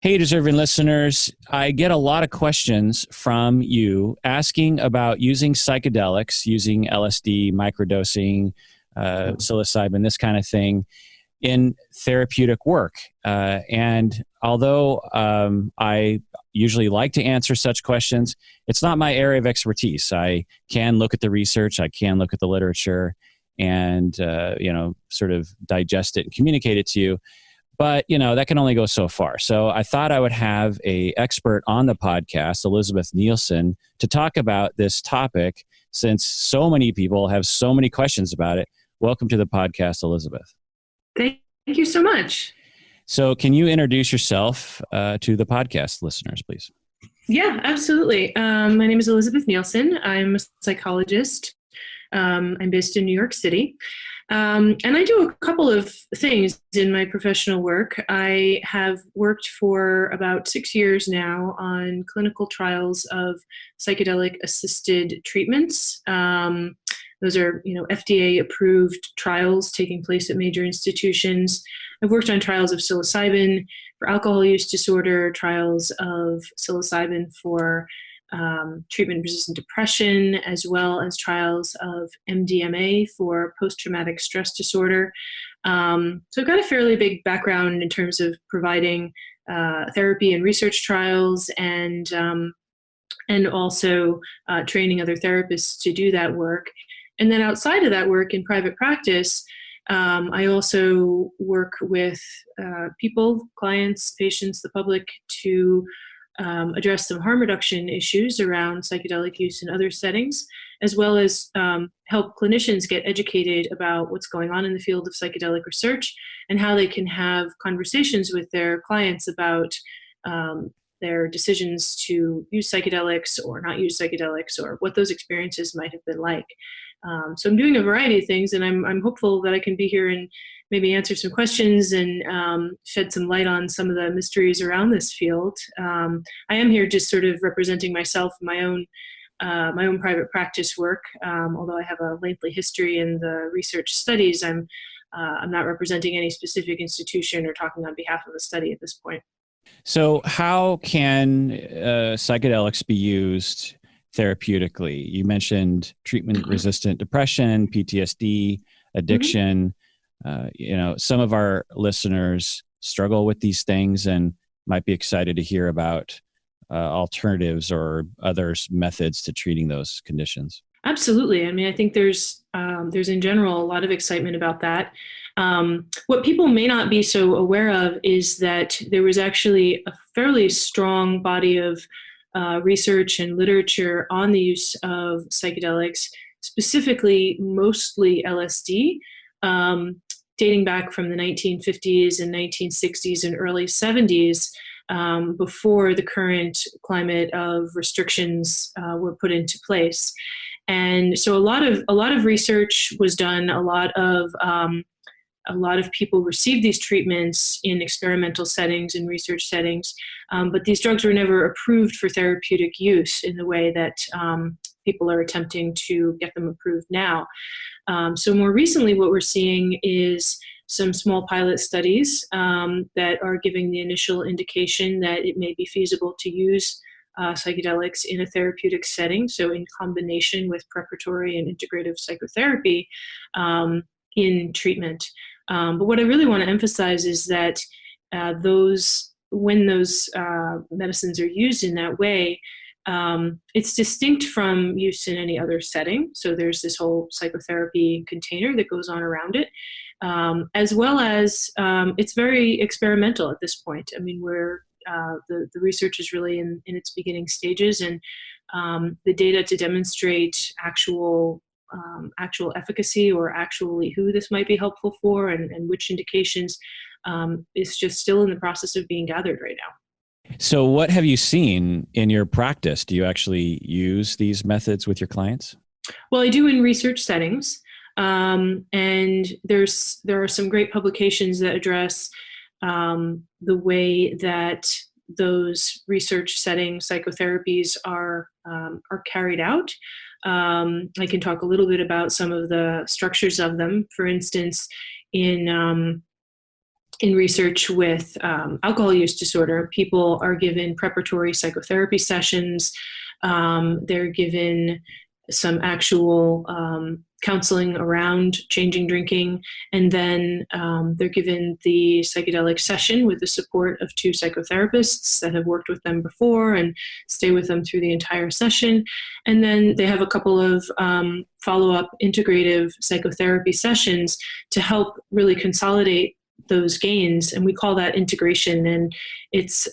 Hey, deserving listeners, I get a lot of questions from you asking about using psychedelics, using LSD, microdosing, psilocybin, this kind of thing in therapeutic work. And although I usually like to answer such questions, it's not my area of expertise. I can look at the research, I can look at the literature and, sort of digest it and communicate it to you. But, that can only go so far. So I thought I would have an expert on the podcast, Elizabeth Nielson, to talk about this topic since so many people have so many questions about it. Welcome to the podcast, Elizabeth. Thank you so much. So can you introduce yourself to the podcast listeners, please? Yeah, absolutely. My name is Elizabeth Nielson. I'm a psychologist. I'm based in New York City. And I do a couple of things in my professional work. I have worked for about 6 years now on clinical trials of psychedelic-assisted treatments. Those are, FDA-approved trials taking place at major institutions. I've worked on trials of psilocybin for alcohol use disorder, trials of psilocybin for treatment-resistant depression, as well as trials of MDMA for post-traumatic stress disorder. So I've got a fairly big background in terms of providing therapy and research trials, and also training other therapists to do that work. And then outside of that work in private practice, I also work with people, clients, patients, the public to address some harm reduction issues around psychedelic use in other settings, as well as help clinicians get educated about what's going on in the field of psychedelic research and how they can have conversations with their clients about their decisions to use psychedelics or not use psychedelics, or what those experiences might have been like. So I'm doing a variety of things, and I'm hopeful that I can be here and maybe answer some questions and shed some light on some of the mysteries around this field. I am here just sort of representing myself, my own private practice work. Although I have a lengthy history in the research studies, I'm not representing any specific institution or talking on behalf of a study at this point. So how can psychedelics be used therapeutically? You mentioned treatment-resistant depression, PTSD, addiction. Some of our listeners struggle with these things and might be excited to hear about alternatives or others methods to treating those conditions. Absolutely. I mean, I think there's in general a lot of excitement about that. What people may not be so aware of is that there was actually a fairly strong body of research and literature on the use of psychedelics, specifically mostly LSD, dating back from the 1950s and 1960s and early 70s, before the current climate of restrictions were put into place. And so a lot of research was done. A lot of people received these treatments in experimental settings and research settings, but these drugs were never approved for therapeutic use in the way that people are attempting to get them approved now. So more recently, what we're seeing is some small pilot studies that are giving the initial indication that it may be feasible to use psychedelics in a therapeutic setting, so in combination with preparatory and integrative psychotherapy in treatment. But what I really want to emphasize is that when those medicines are used in that way, it's distinct from use in any other setting. So there's this whole psychotherapy container that goes on around it, as well as it's very experimental at this point. I mean, the research is really in its beginning stages, and the data to demonstrate actual efficacy or actually who this might be helpful for and which indications is just still in the process of being gathered right now. So what have you seen in your practice? Do you actually use these methods with your clients? Well, I do in research settings. And there are some great publications that address the way that those research setting psychotherapies are carried out. I can talk a little bit about some of the structures of them. For instance, in in research with alcohol use disorder, people are given preparatory psychotherapy sessions. They're given some actual counseling around changing drinking, and then they're given the psychedelic session with the support of two psychotherapists that have worked with them before and stay with them through the entire session. And then they have a couple of follow-up integrative psychotherapy sessions to help really consolidate those gains, and we call that integration. And it's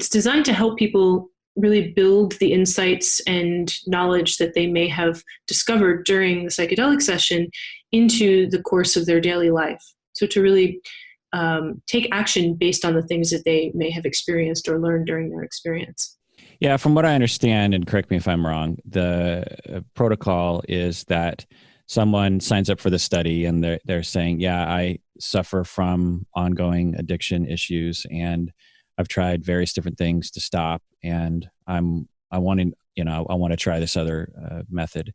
designed to help people really build the insights and knowledge that they may have discovered during the psychedelic session into the course of their daily life. So to really take action based on the things that they may have experienced or learned during their experience. Yeah, from what I understand, and correct me if I'm wrong, the protocol is that someone signs up for the study and they're saying, yeah, I suffer from ongoing addiction issues and I've tried various different things to stop, and I want to try this other method.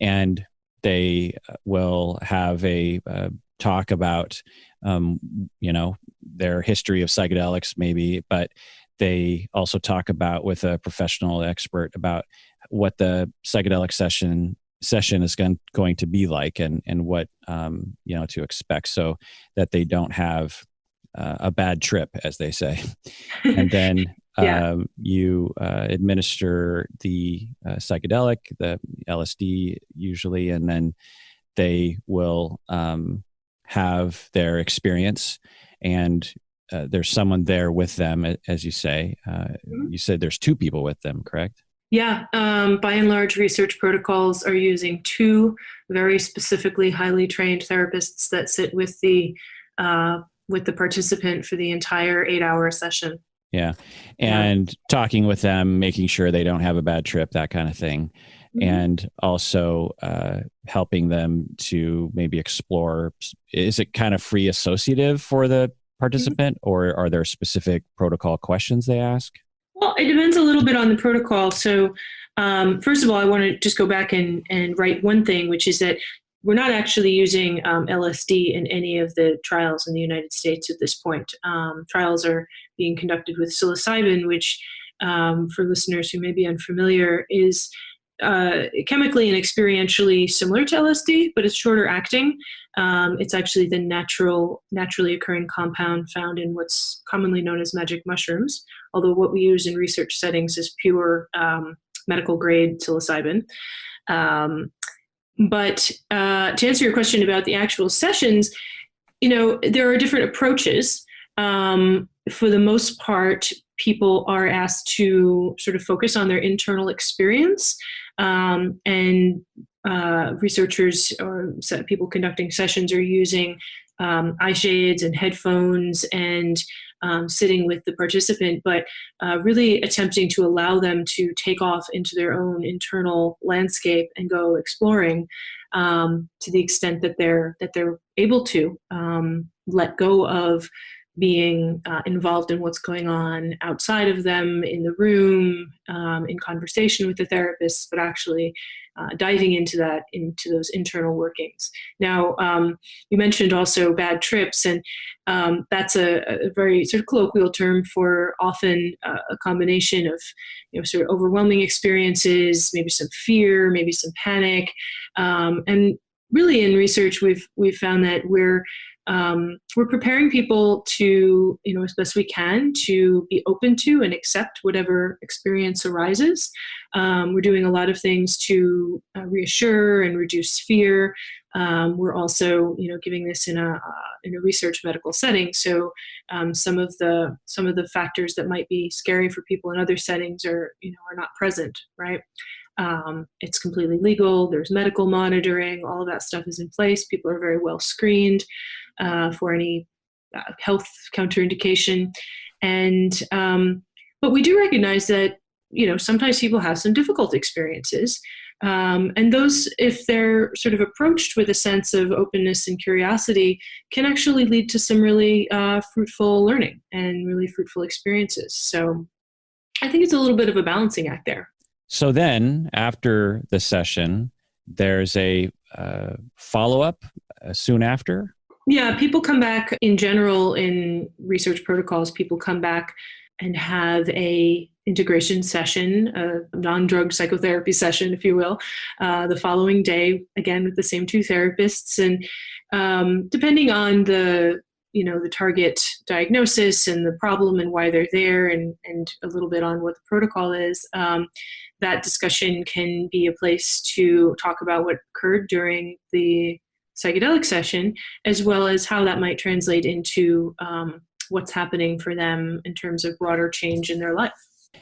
And they will have a talk about, their history of psychedelics maybe, but they also talk about with a professional expert about what the psychedelic session is going to be like and what, to expect, so that they don't have a bad trip, as they say. And then you administer the psychedelic, the LSD usually, and then they will have their experience, and there's someone there with them, as you say. You said there's two people with them, correct? Yeah, by and large, research protocols are using two very specifically highly trained therapists that sit with the participant for the entire 8-hour session. Yeah. And talking with them, making sure they don't have a bad trip, that kind of thing. Mm-hmm. And also helping them to maybe explore, is it kind of free associative for the participant, mm-hmm. or are there specific protocol questions they ask? Well, it depends a little bit on the protocol. So first of all, I want to just go back and write one thing, which is that we're not actually using LSD in any of the trials in the United States at this point. Trials are being conducted with psilocybin, which, for listeners who may be unfamiliar, is chemically and experientially similar to LSD, but it's shorter acting. It's actually the naturally occurring compound found in what's commonly known as magic mushrooms, although what we use in research settings is pure medical grade psilocybin. But to answer your question about the actual sessions, there are different approaches. For the most part, people are asked to sort of focus on their internal experience, and researchers or people conducting sessions are using eye shades and headphones and sitting with the participant, but really attempting to allow them to take off into their own internal landscape and go exploring to the extent that they're able to let go of being involved in what's going on outside of them in the room, in conversation with the therapist, but actually diving into those internal workings. Now, you mentioned also bad trips, and that's a very sort of colloquial term for often a combination of sort of overwhelming experiences, maybe some fear, maybe some panic, and really in research we've found that we're preparing people to, as best we can, to be open to and accept whatever experience arises. We're doing a lot of things to reassure and reduce fear. We're also, giving this in a research medical setting. So some of the factors that might be scary for people in other settings are not present, right? It's completely legal. There's medical monitoring. All of that stuff is in place. People are very well screened for any health counterindication. And but we do recognize that sometimes people have some difficult experiences. And those, if they're sort of approached with a sense of openness and curiosity, can actually lead to some really fruitful learning and really fruitful experiences. So I think it's a little bit of a balancing act there. So then after the session, there's a follow-up soon after? Yeah, people come back in general in research protocols. People come back and have a integration session, a non-drug psychotherapy session, if you will, the following day, again with the same two therapists. And depending on the target diagnosis and the problem and why they're there, and a little bit on what the protocol is, that discussion can be a place to talk about what occurred during the psychedelic session, as well as how that might translate into what's happening for them in terms of broader change in their life.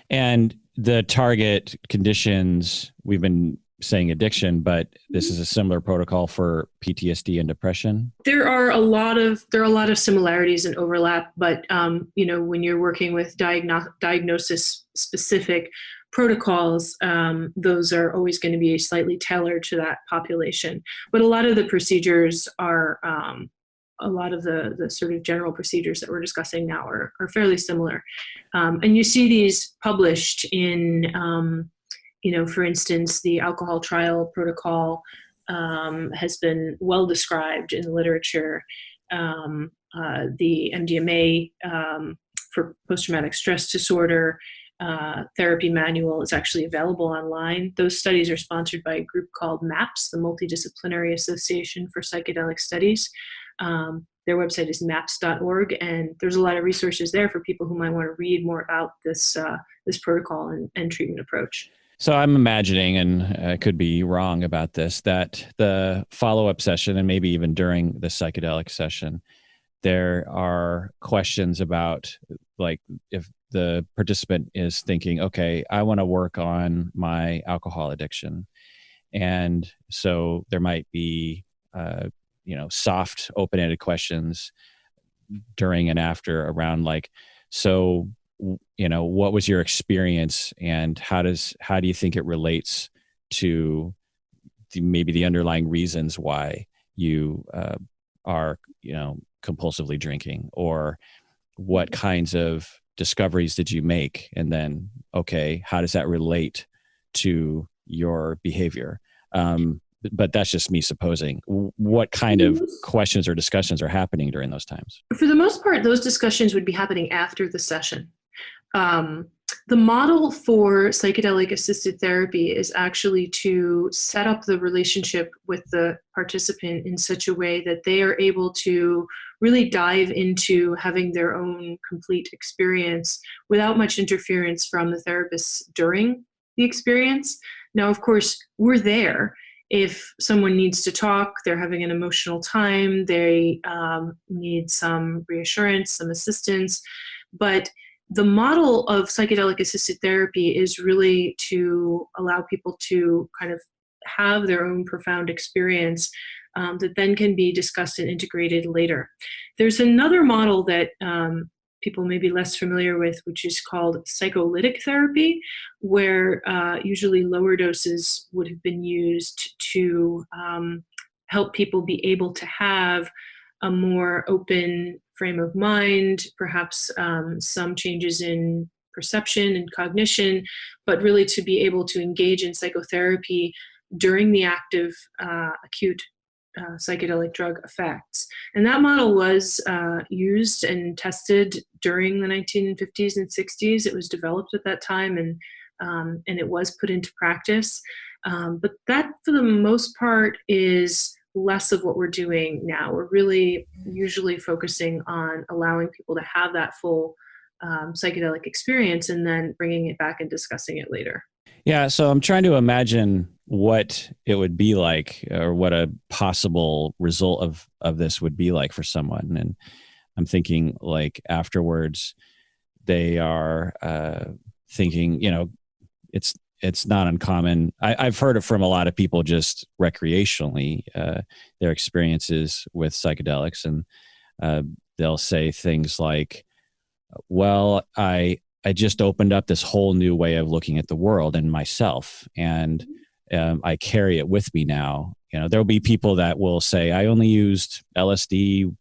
And the target conditions, we've been saying addiction, but this is a similar protocol for PTSD and depression. There are a lot of similarities and overlap, but when you're working with diagnosis specific protocols, those are always going to be slightly tailored to that population. But a lot of the procedures are, a lot of the sort of general procedures that we're discussing now are fairly similar. And you see these published in, for instance, the alcohol trial protocol has been well described in the literature. The MDMA for post-traumatic stress disorder therapy manual is actually available online. Those studies are sponsored by a group called MAPS, the Multidisciplinary Association for Psychedelic Studies. Their website is maps.org, and there's a lot of resources there for people who might want to read more about this protocol and treatment approach. So I'm imagining, and I could be wrong about this, that the follow-up session, and maybe even during the psychedelic session, there are questions about, like, if the participant is thinking, okay, I want to work on my alcohol addiction. And so there might be, soft, open-ended questions during and after around, like, so, what was your experience, and how do you think it relates to maybe the underlying reasons why you are, compulsively drinking, or what kinds of discoveries did you make? And then, okay, how does that relate to your behavior? But that's just me supposing. What kind of questions or discussions are happening during those times? For the most part, those discussions would be happening after the session. The model for psychedelic assisted therapy is actually to set up the relationship with the participant in such a way that they are able to really dive into having their own complete experience without much interference from the therapists during the experience. Now, of course, we're there. If someone needs to talk, they're having an emotional time, they need some reassurance, some assistance. But the model of psychedelic assisted therapy is really to allow people to kind of have their own profound experience that then can be discussed and integrated later. There's another model that people may be less familiar with, which is called psycholytic therapy, where usually lower doses would have been used to help people be able to have a more open frame of mind, perhaps some changes in perception and cognition, but really to be able to engage in psychotherapy during the active acute psychedelic drug effects. And that model was used and tested during the 1950s and 60s. It was developed at that time, and it was put into practice. But that, for the most part, is less of what we're doing now. We're really usually focusing on allowing people to have that full psychedelic experience and then bringing it back and discussing it later. Yeah, so I'm trying to imagine what it would be like, or what a possible result of this would be like for someone. And I'm thinking, like, afterwards, they are thinking, it's not uncommon. I've heard it from a lot of people just recreationally, their experiences with psychedelics, and they'll say things like, well, I just opened up this whole new way of looking at the world and myself, and I carry it with me now. There'll be people that will say, I only used LSD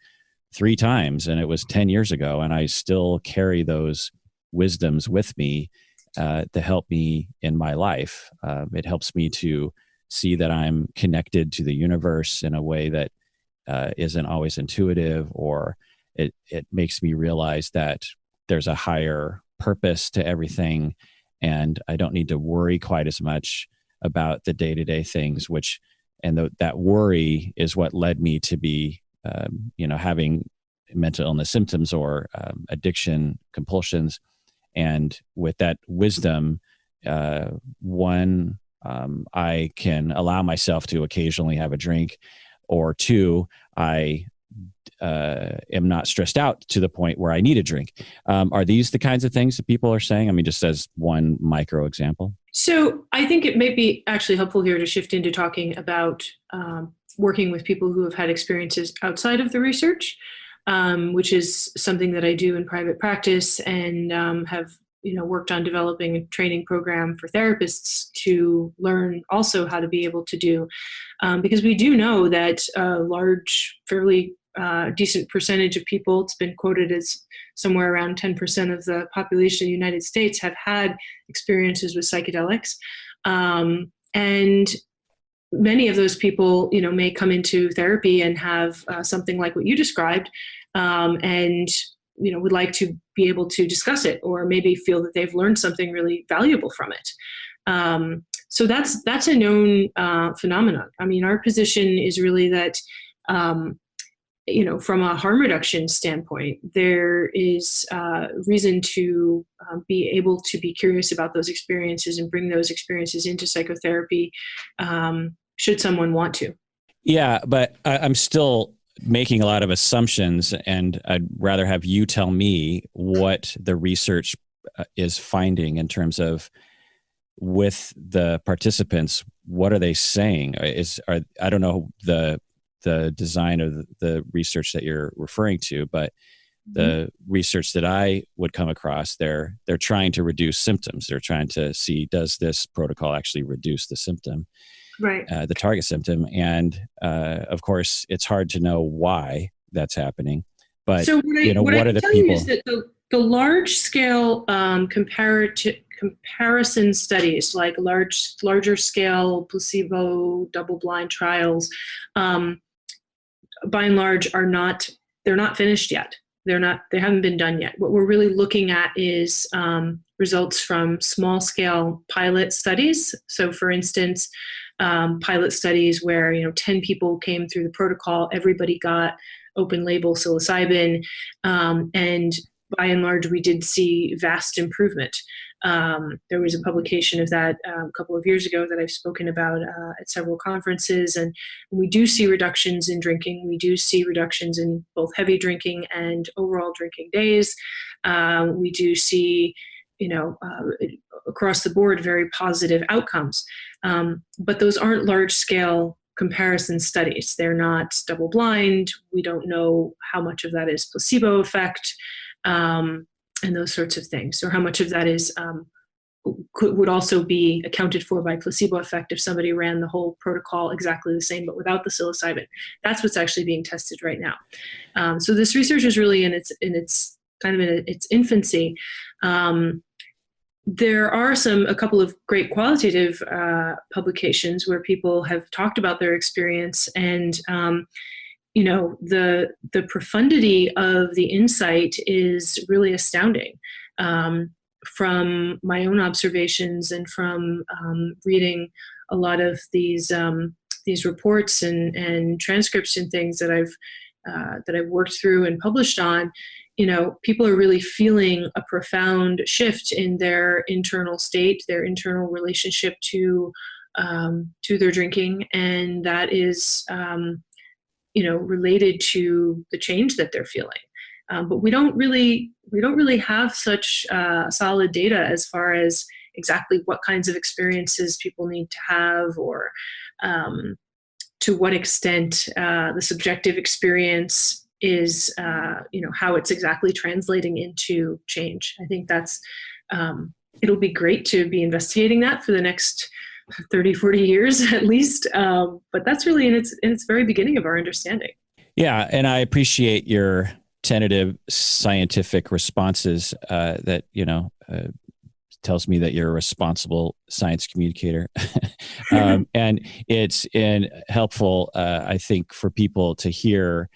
3 times and it was 10 years ago, and I still carry those wisdoms with me to help me in my life. It helps me to see that I'm connected to the universe in a way that isn't always intuitive, or it makes me realize that there's a higher purpose to everything, and I don't need to worry quite as much about the day-to-day things, that worry is what led me to be, having mental illness symptoms or addiction compulsions. And with that wisdom, one, I can allow myself to occasionally have a drink, or two, I am not stressed out to the point where I need a drink. Are these the kinds of things that people are saying? I mean, just as one micro example. So I think it may be actually helpful here to shift into talking about working with people who have had experiences outside of the research, which is something that I do in private practice, and have worked on developing a training program for therapists to learn also how to be able to do, because we do know that a large, fairly decent percentage of people, it's been quoted as somewhere around 10% of the population of the United States, have had experiences with psychedelics. And many of those people, may come into therapy and have something like what you described, and would like to be able to discuss it, or maybe feel that they've learned something really valuable from it. So that's a known phenomenon. I mean, our position is really that, from a harm reduction standpoint, there is reason to be able to be curious about those experiences and bring those experiences into psychotherapy, should someone want to. Yeah, but I'm still making a lot of assumptions, and I'd rather have you tell me what the research is finding in terms of, with the participants, what are they saying? I don't know the design of the research that you're referring to, but the research that I would come across, they're trying to reduce symptoms. They're trying to see, does this protocol actually reduce the symptom, right? The target symptom. And of course, it's hard to know why that's happening. But so what are the people? Is that the large scale comparison studies, like larger scale placebo double-blind trials, by and large they're not finished yet. They haven't been done yet. What we're really looking at is results from small scale pilot studies. So for instance, pilot studies where 10 people came through the protocol, everybody got open label psilocybin, and by and large we did see vast improvement. There was a publication of that a couple of years ago that I've spoken about at several conferences, and we do see reductions in drinking. We do see reductions in both heavy drinking and overall drinking days. We do see, across the board, very positive outcomes. But those aren't large-scale comparison studies. They're not double-blind. We don't know how much of that is placebo effect, and those sorts of things, or how much of that is would also be accounted for by placebo effect if somebody ran the whole protocol exactly the same but without the psilocybin. That's what's actually being tested right now. So this research is really in its infancy. There are a couple of great qualitative publications where people have talked about their experience, and the profundity of the insight is really astounding. From my own observations and from reading a lot of these reports and transcripts and things that I've worked through and published on, people are really feeling a profound shift in their internal state, their internal relationship to their drinking, and that is related to the change that they're feeling. But we don't really have such solid data as far as exactly what kinds of experiences people need to have, or to what extent the subjective experience is, how it's exactly translating into change. I think that's, it'll be great to be investigating that for the next 30, 40 years at least. But that's really in its very beginning of our understanding. Yeah. And I appreciate your tentative scientific responses that, tells me that you're a responsible science communicator. And it's helpful, I think, for people to hear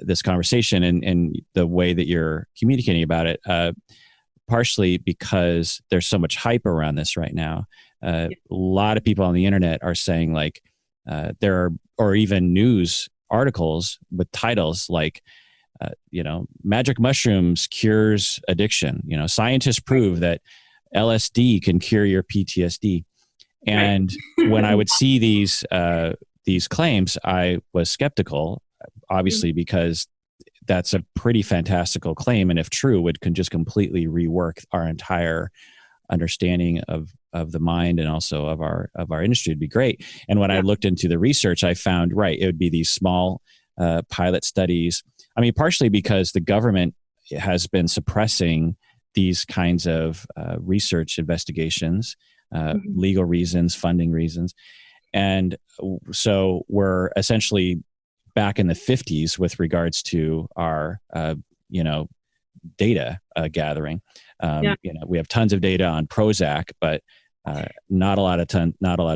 this conversation and the way that you're communicating about it, partially because there's so much hype around this right now. A lot of people on the internet are saying like there are, or even news articles with titles like, magic mushrooms cures addiction. Scientists prove that LSD can cure your PTSD. And when I would see these claims, I was skeptical, obviously, because that's a pretty fantastical claim, and if true, it can just completely rework our entire understanding of the mind and also of our industry. It'd be great. And when I looked into the research, I found it would be these small pilot studies. I mean, partially because the government has been suppressing these kinds of research investigations, legal reasons, funding reasons. And so we're essentially back in the 50s with regards to our, data gathering. We have tons of data on Prozac, but not a lot of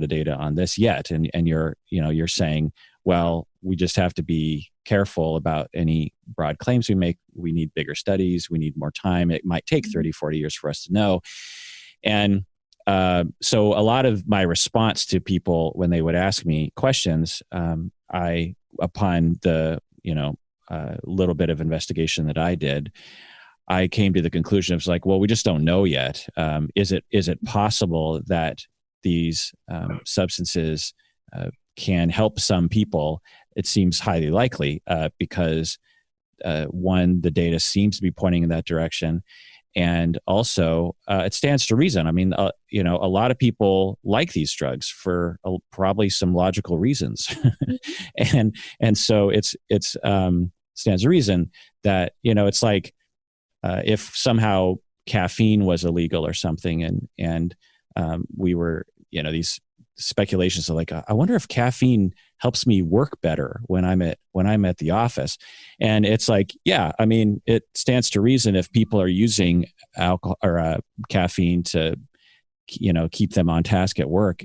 data on this yet. And you're saying, well, we just have to be careful about any broad claims we make. We need bigger studies. We need more time. It might take 30, 40 years for us to know. And so a lot of my response to people when they would ask me questions, upon the, little bit of investigation that I did, I came to the conclusion of like, well, we just don't know yet. Is it possible that these substances can help some people? It seems highly likely because one, the data seems to be pointing in that direction. And also, it stands to reason. I mean, a lot of people like these drugs for probably some logical reasons, and so it's stands to reason that it's like if somehow caffeine was illegal or something, and we were these speculations of like, I wonder if caffeine helps me work better when I'm at the office. And it's like, yeah, I mean, it stands to reason if people are using alcohol or caffeine to, keep them on task at work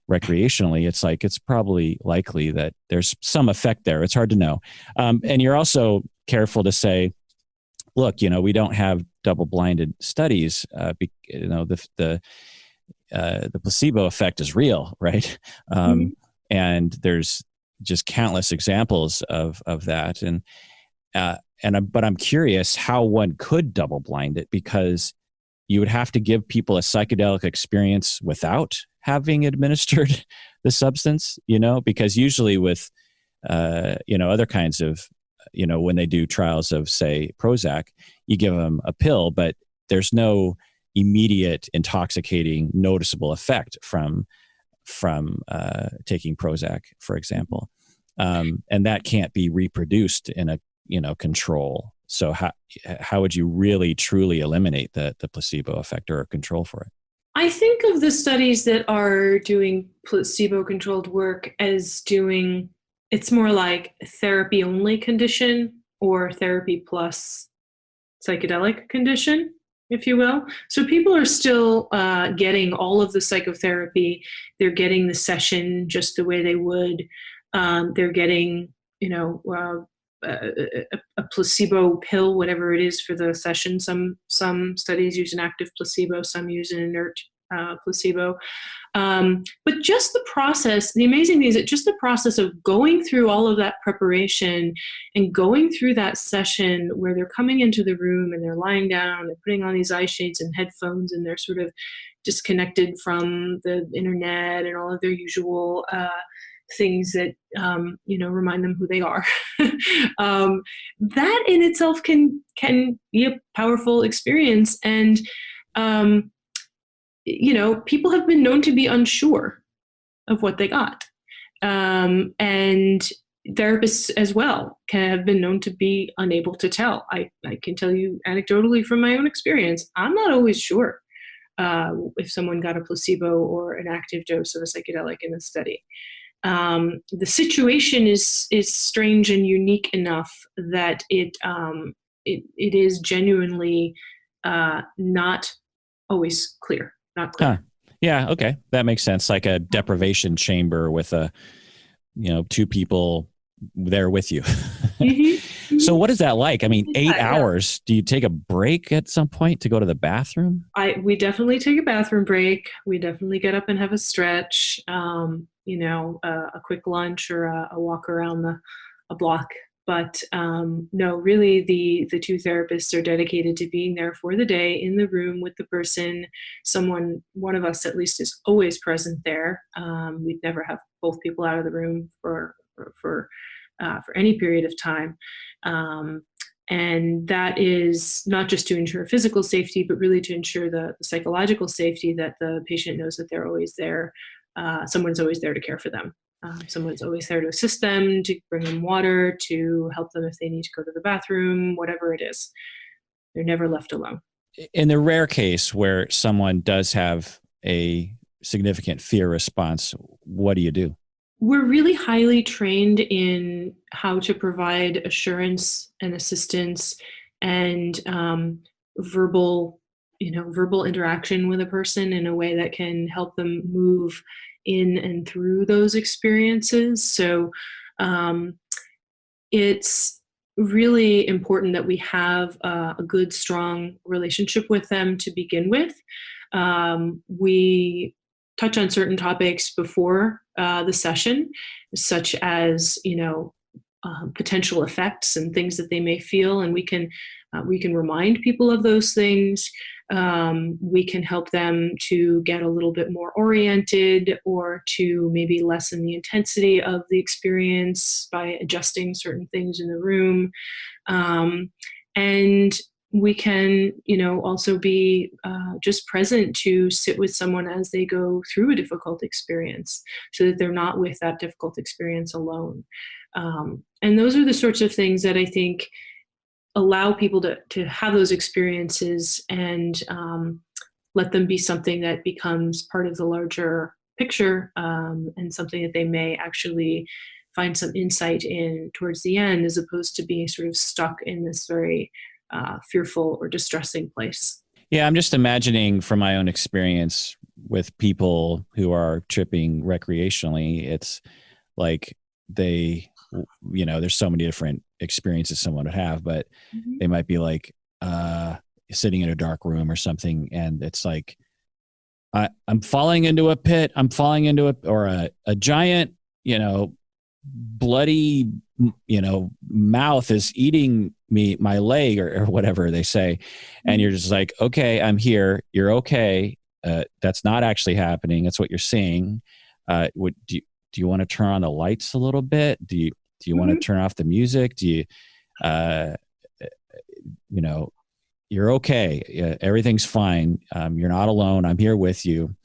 recreationally, it's like, it's probably likely that there's some effect there. It's hard to know. And you're also careful to say, look, we don't have double-blinded studies. The placebo effect is real, right? And there's just countless examples of that. But I'm curious how one could double blind it, because you would have to give people a psychedelic experience without having administered the substance, because usually with, other kinds of, when they do trials of, say, Prozac, you give them a pill, but there's no immediate intoxicating noticeable effect from taking Prozac, for example, and that can't be reproduced in a control. So how would you really truly eliminate the placebo effect or a control for it? I think of the studies that are doing placebo-controlled work as doing, it's more like therapy only condition or therapy plus psychedelic condition, if you will. So people are still getting all of the psychotherapy. They're getting the session just the way they would. They're getting, a placebo pill, whatever it is for the session. Some studies use an active placebo, some use an inert placebo. But just the process, the amazing thing is that just the process of going through all of that preparation and going through that session where they're coming into the room and they're lying down, they're putting on these eye shades and headphones, and they're sort of disconnected from the internet and all of their usual things that remind them who they are. That in itself can be a powerful experience, and people have been known to be unsure of what they got, and therapists as well have been known to be unable to tell. I can tell you anecdotally from my own experience, I'm not always sure if someone got a placebo or an active dose of a psychedelic in a study. The situation is strange and unique enough that it is genuinely not always clear, not clear. Huh. Yeah. Okay. That makes sense. Like a deprivation chamber with two people there with you. Mm-hmm. So Mm-hmm. what is that like? I mean, 8 hours. Yeah. Do you take a break at some point to go to the bathroom? We definitely take a bathroom break. We definitely get up and have a stretch. A quick lunch or a walk around a block. But no, really, the two therapists are dedicated to being there for the day in the room with the person. One of us at least, is always present there. We'd never have both people out of the room for any period of time. And that is not just to ensure physical safety, but really to ensure the psychological safety, that the patient knows that they're always there. Someone's always there to care for them. Someone's always there to assist them, to bring them water, to help them if they need to go to the bathroom, whatever it is. They're never left alone. In the rare case where someone does have a significant fear response, what do you do? We're really highly trained in how to provide assurance and assistance and verbal interaction with a person in a way that can help them move in and through those experiences. So it's really important that we have a good, strong relationship with them to begin with. We touch on certain topics before the session, such as potential effects and things that they may feel, and we can remind people of those things. We can help them to get a little bit more oriented, or to maybe lessen the intensity of the experience by adjusting certain things in the room. And we can, also be just present to sit with someone as they go through a difficult experience, so that they're not with that difficult experience alone. And those are the sorts of things that I think allow people to have those experiences, and let them be something that becomes part of the larger picture, and something that they may actually find some insight in towards the end, as opposed to being sort of stuck in this very fearful or distressing place. Yeah, I'm just imagining from my own experience with people who are tripping recreationally, it's like there's so many different experiences someone would have, but Mm-hmm. they might be like sitting in a dark room or something, and it's like I'm falling into a pit, a giant, bloody, mouth is eating my leg, or whatever they say. And you're just like, okay, I'm here. You're okay. That's not actually happening. That's what you're seeing. Do you want to turn on the lights a little bit? Do you want to turn off the music? Do you, you're okay. Everything's fine. You're not alone. I'm here with you.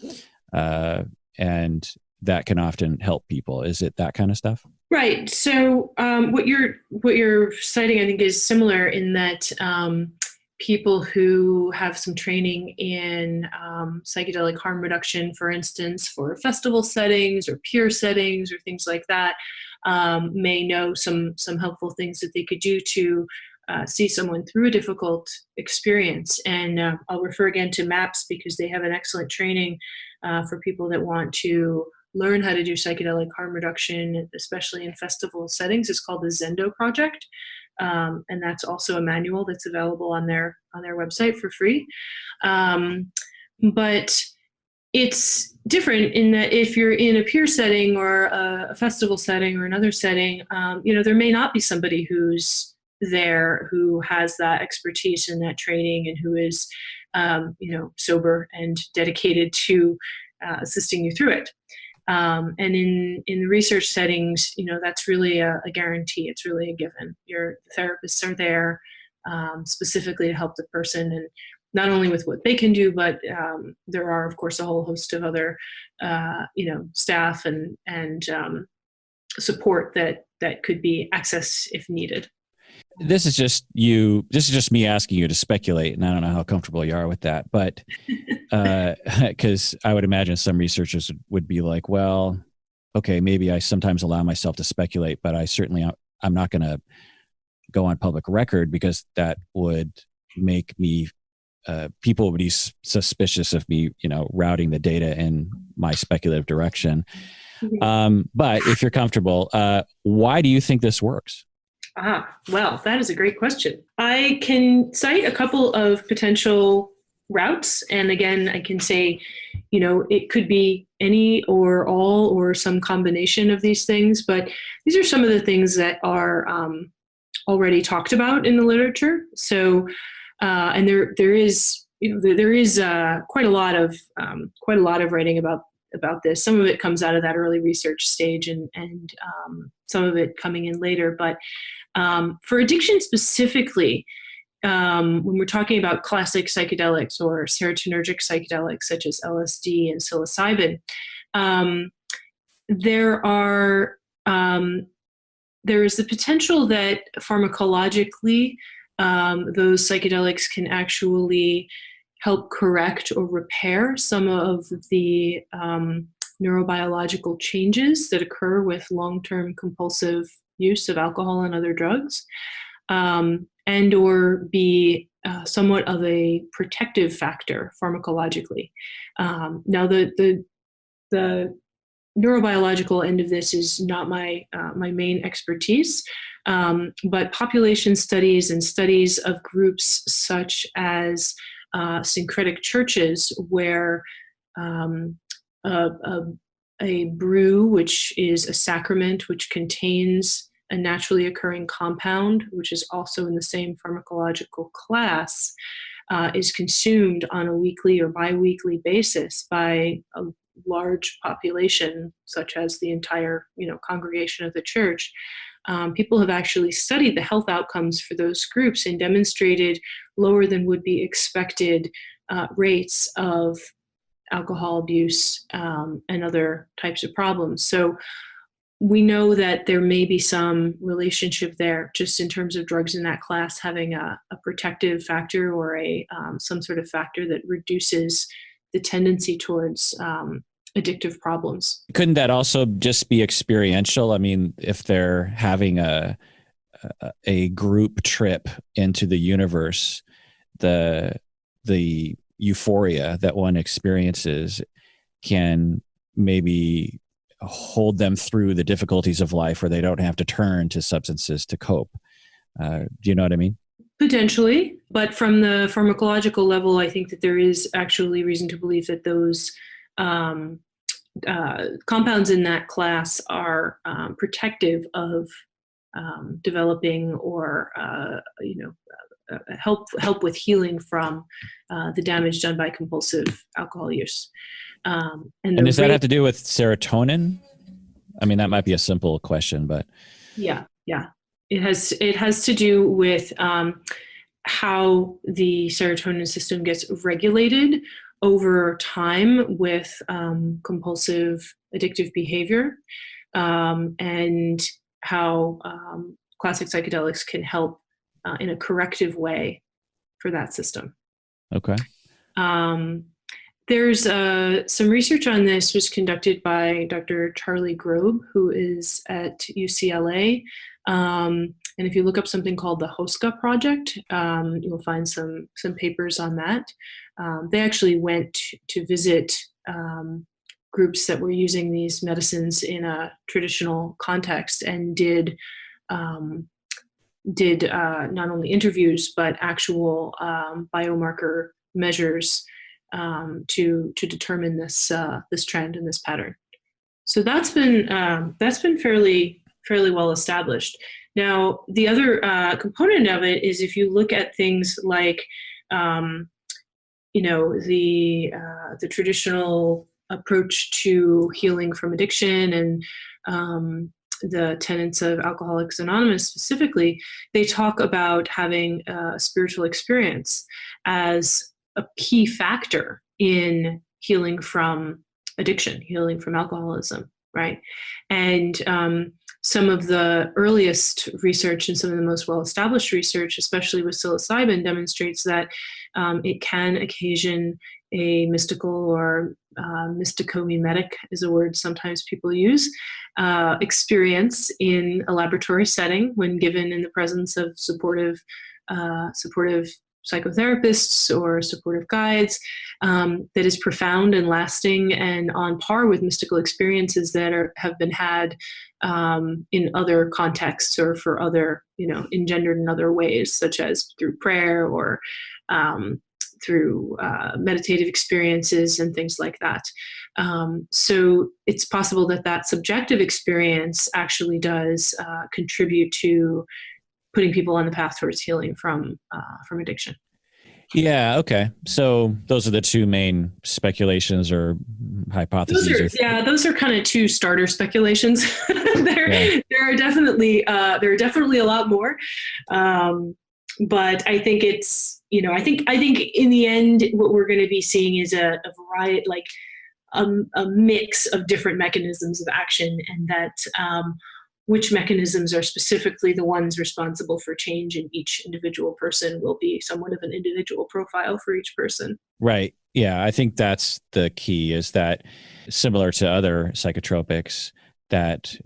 And that can often help people. Is it that kind of stuff? Right. So what you're citing, I think, is similar in that people who have some training in psychedelic harm reduction, for instance, for festival settings or peer settings or things like that, may know some helpful things that they could do to see someone through a difficult experience. And I'll refer again to MAPS, because they have an excellent training for people that want to learn how to do psychedelic harm reduction, especially in festival settings. It's called the Zendo Project. And that's also a manual that's available on their website for free. But it's different in that if you're in a peer setting or a festival setting or another setting, there may not be somebody who's there who has that expertise and that training, and who is, sober and dedicated to assisting you through it. And in the research settings, that's really a guarantee. It's really a given. Your therapists are there specifically to help the person, and not only with what they can do, but there are, of course, a whole host of other, staff and support that could be accessed if needed. This is just me asking you to speculate, and I don't know how comfortable you are with that, but because I would imagine some researchers would be like, well, okay, maybe I sometimes allow myself to speculate, but I'm not going to go on public record, because that would make me people would be suspicious of me, routing the data in my speculative direction. But if you're comfortable, why do you think this works? Well, that is a great question. I can cite a couple of potential routes. And again, I can say, it could be any or all or some combination of these things, but these are some of the things that are already talked about in the literature. So, and there is quite a lot of writing about this. Some of it comes out of that early research stage, and some of it coming in later. But for addiction specifically, when we're talking about classic psychedelics or serotonergic psychedelics such as LSD and psilocybin, there is the potential that pharmacologically those psychedelics can actually help correct or repair some of the neurobiological changes that occur with long-term compulsive use of alcohol and other drugs, and or be somewhat of a protective factor pharmacologically. Now, the neurobiological end of this is not my main expertise, but population studies and studies of groups such as syncretic churches, where a brew, which is a sacrament which contains a naturally occurring compound, which is also in the same pharmacological class, is consumed on a weekly or biweekly basis by a large population, such as the entire congregation of the church. People have actually studied the health outcomes for those groups and demonstrated lower than would be expected rates of alcohol abuse and other types of problems. So we know that there may be some relationship there, just in terms of drugs in that class having a protective factor or some sort of factor that reduces the tendency towards addictive problems. Couldn't that also just be experiential? I mean, if they're having a group trip into the universe, the euphoria that one experiences can maybe hold them through the difficulties of life where they don't have to turn to substances to cope. Do you know what I mean? Potentially, but from the pharmacological level, I think that there is actually reason to believe that those compounds in that class are protective of developing or help with healing from the damage done by compulsive alcohol use. And does that have to do with serotonin? I mean, that might be a simple question, but yeah, it has to do with how the serotonin system gets regulated over time with compulsive addictive behavior, and how classic psychedelics can help in a corrective way for that system. Okay. There's some research on this was conducted by Dr. Charlie Grobe, who is at UCLA. And if you look up something called the HOSCA project, you'll find some papers on that. They actually went to visit groups that were using these medicines in a traditional context and did not only interviews but actual biomarker measures to determine this trend and this pattern. So that's been fairly well established. Now, the other component of it is if you look at things like the traditional approach to healing from addiction and the tenets of Alcoholics Anonymous specifically, they talk about having a spiritual experience as a key factor in healing from addiction, healing from alcoholism, right? And some of the earliest research and some of the most well-established research, especially with psilocybin, demonstrates that it can occasion a mystical or mystico-mimetic is a word sometimes people use, experience in a laboratory setting when given in the presence of supportive psychotherapists or supportive guides, that is profound and lasting and on par with mystical experiences that have been had in other contexts or for other, engendered in other ways, such as through prayer or through meditative experiences and things like that. So it's possible that subjective experience actually does contribute to putting people on the path towards healing from addiction. Yeah. Okay. So those are the two main speculations or hypotheses. Those are kind of two starter speculations. There are definitely a lot more, but I think it's I think in the end what we're going to be seeing is a variety, like a mix of different mechanisms of action, and that which mechanisms are specifically the ones responsible for change in each individual person will be somewhat of an individual profile for each person. Right. Yeah. I think that's the key, is that similar to other psychotropics, that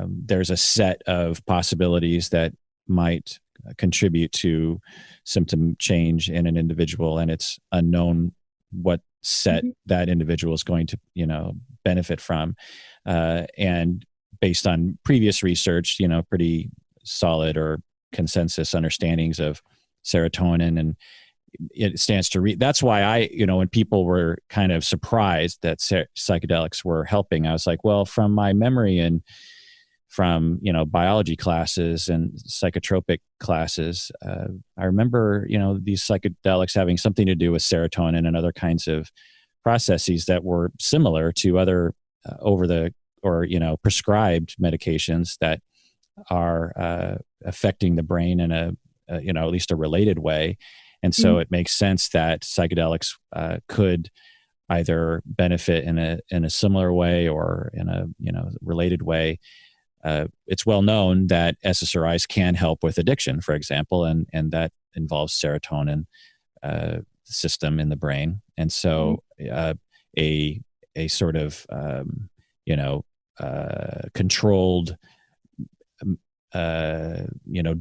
there's a set of possibilities that might contribute to symptom change in an individual, and it's unknown what set that individual is going to, benefit from. And based on previous research, pretty solid or consensus understandings of serotonin, and it stands to read. That's why when people were kind of surprised that psychedelics were helping, I was like, well, from my memory and from, biology classes and psychotropic classes, I remember, these psychedelics having something to do with serotonin and other kinds of processes that were similar to other prescribed medications that are affecting the brain in at least a related way. And so it makes sense that psychedelics could either benefit in a similar way or in a related way. It's well known that SSRIs can help with addiction, for example, and that involves serotonin system in the brain. And so a sort of controlled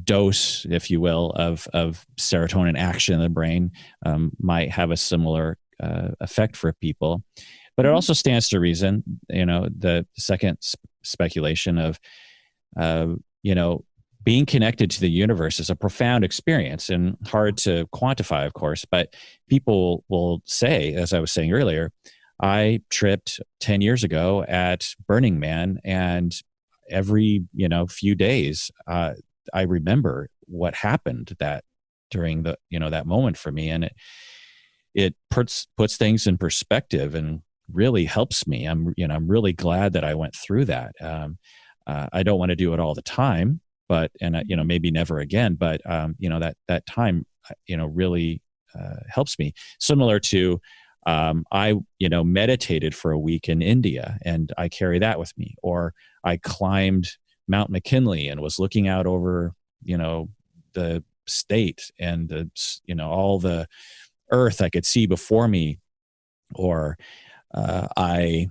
dose, if you will, of serotonin action in the brain might have a similar effect for people. But it also stands to reason, the second speculation of, being connected to the universe is a profound experience and hard to quantify, of course. But people will say, as I was saying earlier, I tripped 10 years ago at Burning Man, and every, few days, I remember what happened during that moment for me. And it puts things in perspective and really helps me. I'm really glad that I went through that. I don't want to do it all the time, but, maybe never again, but, that time, really helps me. Similar to, I, meditated for a week in India, and I carry that with me. Or I climbed Mount McKinley and was looking out over, the state and all the earth I could see before me. Or the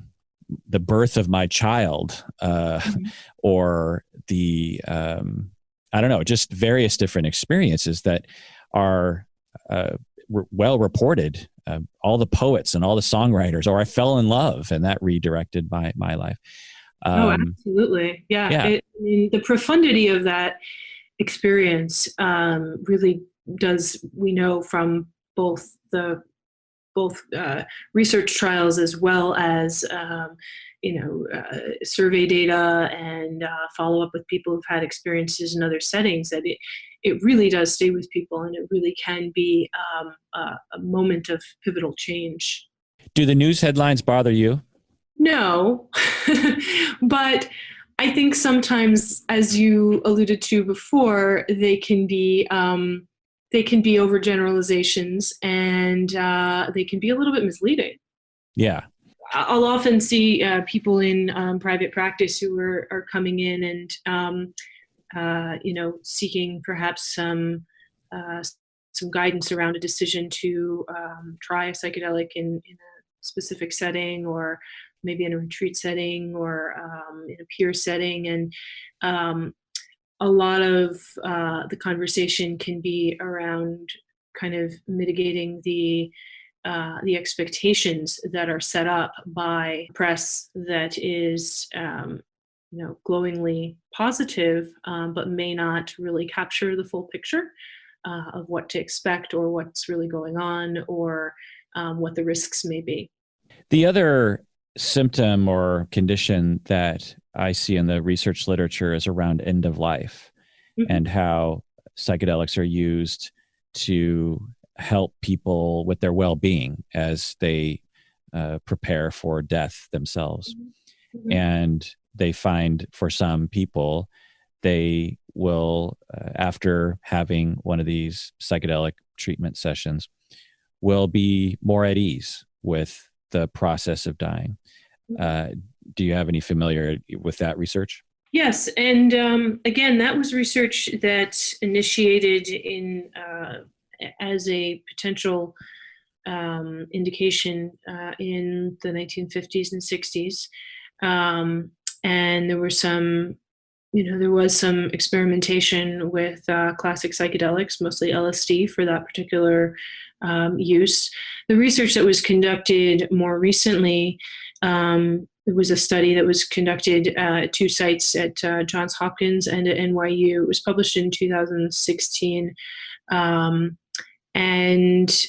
birth of my child, or the, I don't know, just various different experiences that are well reported. All the poets and all the songwriters, or I fell in love and that redirected my life. Absolutely. Yeah. The profundity of that experience really does, we know from both research trials as well as survey data and follow up with people who've had experiences in other settings, that it really does stay with people, and it really can be a moment of pivotal change. Do the news headlines bother you? No, but I think sometimes, as you alluded to before, they can be overgeneralizations, and they can be a little bit misleading. Yeah. I'll often see people in private practice who are coming in and seeking perhaps some guidance around a decision to try a psychedelic in a specific setting, or maybe in a retreat setting, or in a peer setting. And a lot of the conversation can be around kind of mitigating the expectations that are set up by press that is, glowingly positive, but may not really capture the full picture of what to expect or what's really going on, or what the risks may be. The other symptom or condition that I see in the research literature is around end of life, and how psychedelics are used to help people with their well-being as they prepare for death themselves. And they find for some people, they will, after having one of these psychedelic treatment sessions, will be more at ease with the process of dying. Do you have any familiarity with that research? Yes, and again, that was research that initiated in as a potential indication in the 1950s and 60s, and there were some, there was some experimentation with classic psychedelics, mostly LSD, for that particular use. The research that was conducted more recently, it was a study that was conducted at two sites at Johns Hopkins and at NYU. It was published in 2016. And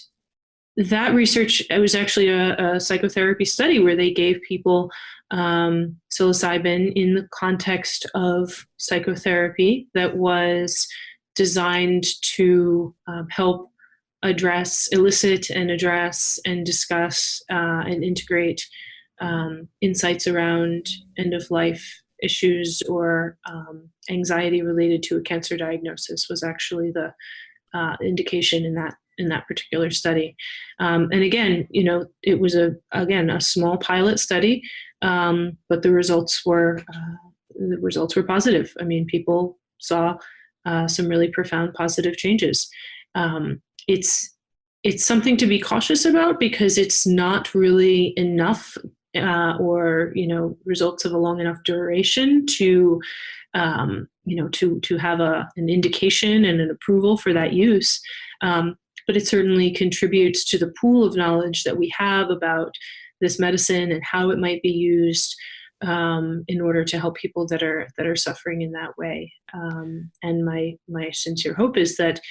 that research, it was actually a psychotherapy study where they gave people psilocybin in the context of psychotherapy that was designed to help elicit and address and discuss and integrate insights around end-of-life issues, or anxiety related to a cancer diagnosis was actually the indication in that particular study. And again, it was a small pilot study, but the results were positive. I mean, people saw some really profound positive changes. It's something to be cautious about, because it's not really enough, or results of a long enough duration to have an indication and an approval for that use. But it certainly contributes to the pool of knowledge that we have about this medicine and how it might be used in order to help people that are suffering in that way. And my sincere hope is that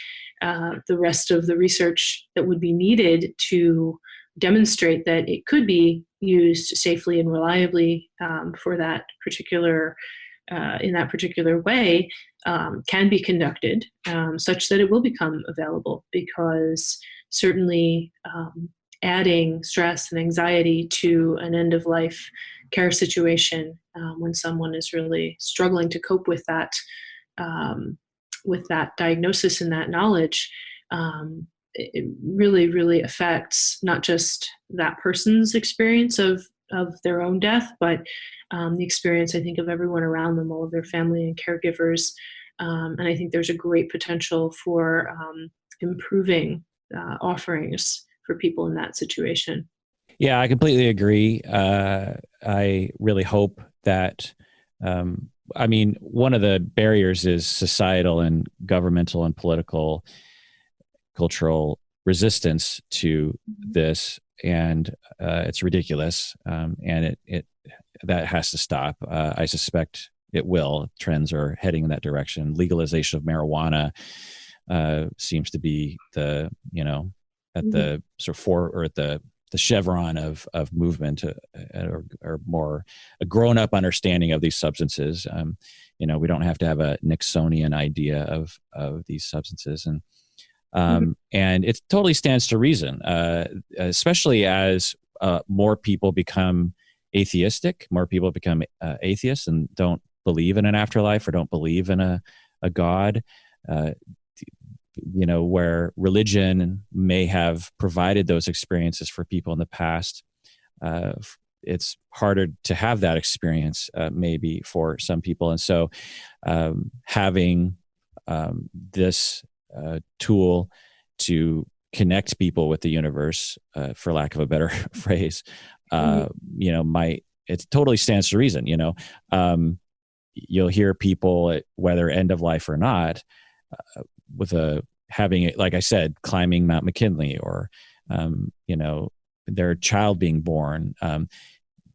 the rest of the research that would be needed to demonstrate that it could be used safely and reliably for that particular in that particular way can be conducted, such that it will become available, because certainly adding stress and anxiety to an end-of-life care situation when someone is really struggling to cope with that diagnosis and that knowledge, it really, really affects not just that person's experience of their own death, but the experience, I think, of everyone around them, all of their family and caregivers. And I think there's a great potential for improving offerings for people in that situation. Yeah, I completely agree. I really hope that, one of the barriers is societal and governmental and political, cultural resistance to this. And it's ridiculous. And it that has to stop. I suspect it will. Trends are heading in that direction. Legalization of marijuana seems to be at the sort of at the chevron of movement, or more a grown-up understanding of these substances. We don't have to have a Nixonian idea of these substances, and it totally stands to reason, especially as more people become atheistic, more people become atheists and don't believe in an afterlife or don't believe in a God. Where religion may have provided those experiences for people in the past, it's harder to have that experience maybe for some people. And so having this tool to connect people with the universe, for lack of a better phrase, it totally stands to reason. You'll hear people, whether end of life or not, with a having it, like I said, climbing Mount McKinley, or their child being born.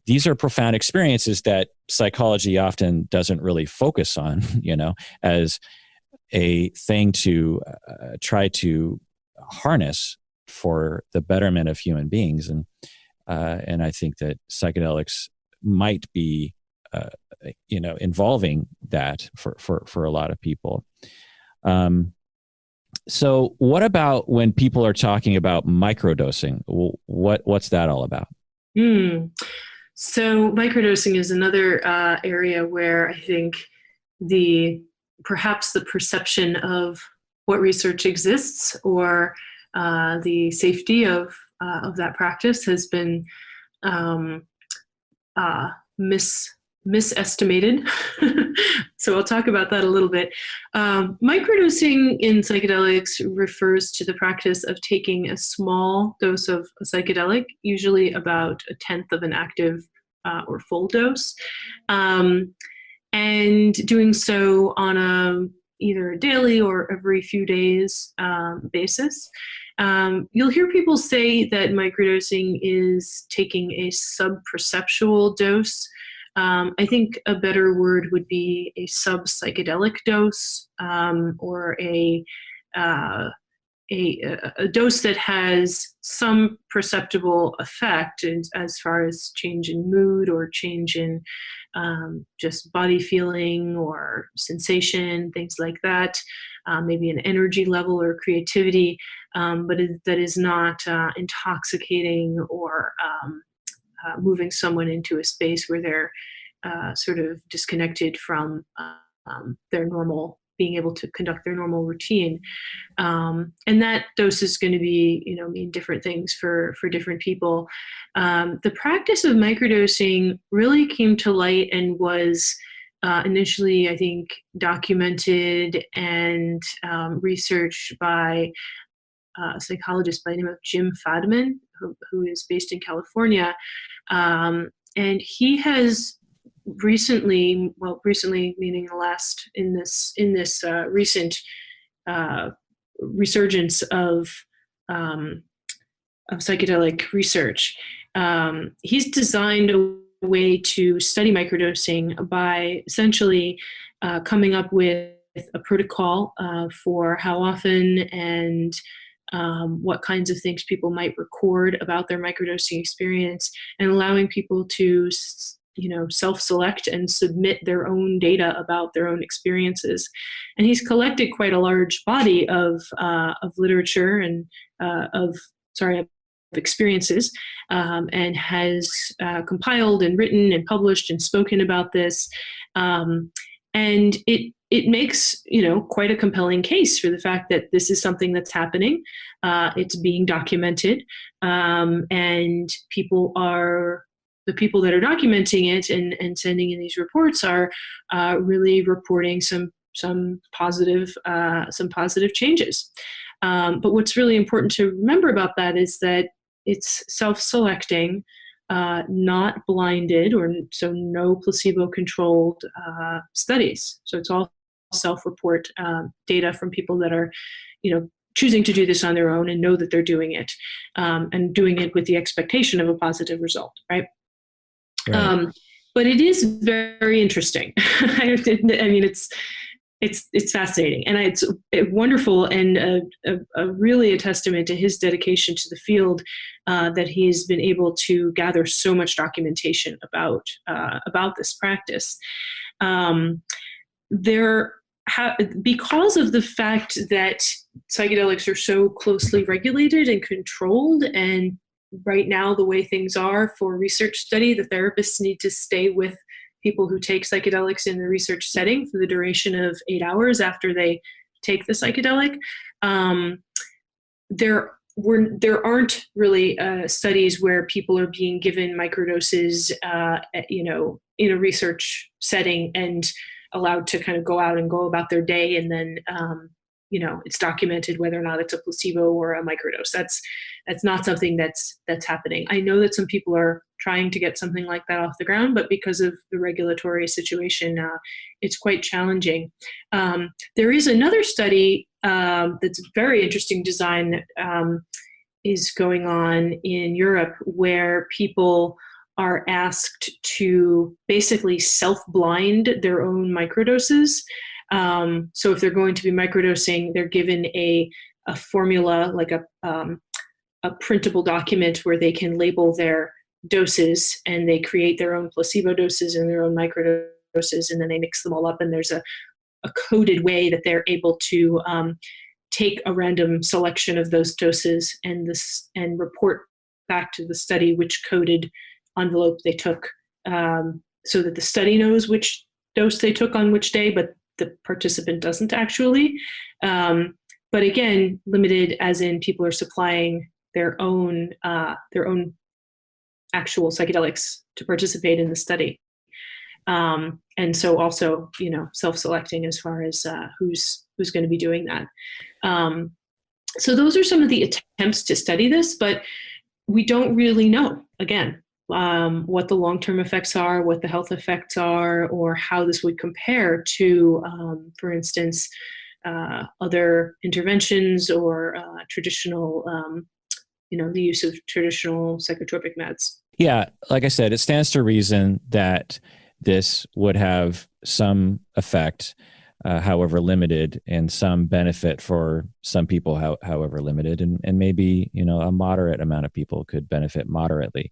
These are profound experiences that psychology often doesn't really focus on, as a thing to try to harness for the betterment of human beings. And I think that psychedelics might be, involving that for a lot of people. So what about when people are talking about microdosing? What's that all about? So microdosing is another area where I think perhaps the perception of what research exists, or the safety of that practice has been misestimated. So I'll talk about that a little bit. Microdosing in psychedelics refers to the practice of taking a small dose of a psychedelic, usually about a tenth of an active or full dose, and doing so on either a daily or every few days basis. You'll hear people say that microdosing is taking a sub-perceptual dose. I think a better word would be a sub-psychedelic dose, or a dose that has some perceptible effect as far as change in mood, or change in just body feeling or sensation, things like that, maybe an energy level or creativity, but that is not intoxicating or moving someone into a space where they're sort of disconnected from their normal, being able to conduct their normal routine. And that dose is going to be, mean different things for different people. The practice of microdosing really came to light and was initially, I think, documented and researched by a psychologist by the name of Jim Fadiman, who is based in California. And he has recently meaning in this recent resurgence of psychedelic research, he's designed a way to study microdosing by essentially coming up with a protocol for how often and what kinds of things people might record about their microdosing experience, and allowing people to self-select and submit their own data about their own experiences. And he's collected quite a large body of literature and of experiences, and has compiled and written and published and spoken about this. And it makes, quite a compelling case for the fact that this is something that's happening. It's being documented, and the people that are documenting it and sending in these reports are really reporting some positive changes. But what's really important to remember about that is that it's self-selecting, not blinded, so no placebo-controlled studies. So it's all self-report data from people that are, choosing to do this on their own and know that they're doing it, and doing it with the expectation of a positive result, right? Right. But it is very interesting. I mean, it's fascinating, and it's wonderful, and really a testament to his dedication to the field, that he's been able to gather so much documentation about this practice. Because of the fact that psychedelics are so closely regulated and controlled, and right now the way things are for research study, the therapists need to stay with people who take psychedelics in the research setting for the duration of 8 hours after they take the psychedelic. There aren't really studies where people are being given microdoses, in a research setting and allowed to kind of go out and go about their day, and then it's documented whether or not it's a placebo or a microdose. That's not something that's happening. I know that some people are trying to get something like that off the ground, but because of the regulatory situation, it's quite challenging. There is another study that's very interesting design that is going on in Europe, where people are asked to basically self-blind their own microdoses. So if they're going to be microdosing, they're given a formula, like a printable document where they can label their doses, and they create their own placebo doses and their own microdoses, and then they mix them all up, and there's a coded way that they're able to take a random selection of those doses and report back to the study which coded envelope they took, so that the study knows which dose they took on which day, but the participant doesn't actually. But again, limited as in people are supplying their own actual psychedelics to participate in the study. And so also, self-selecting as far as who's going to be doing that. So those are some of the attempts to study this, but we don't really know, again, what the long-term effects are, what the health effects are, or how this would compare to, for instance, other interventions or traditional, the use of traditional psychotropic meds. Yeah, like I said, it stands to reason that this would have some effect, however limited, and some benefit for some people, however limited, and maybe, a moderate amount of people could benefit moderately,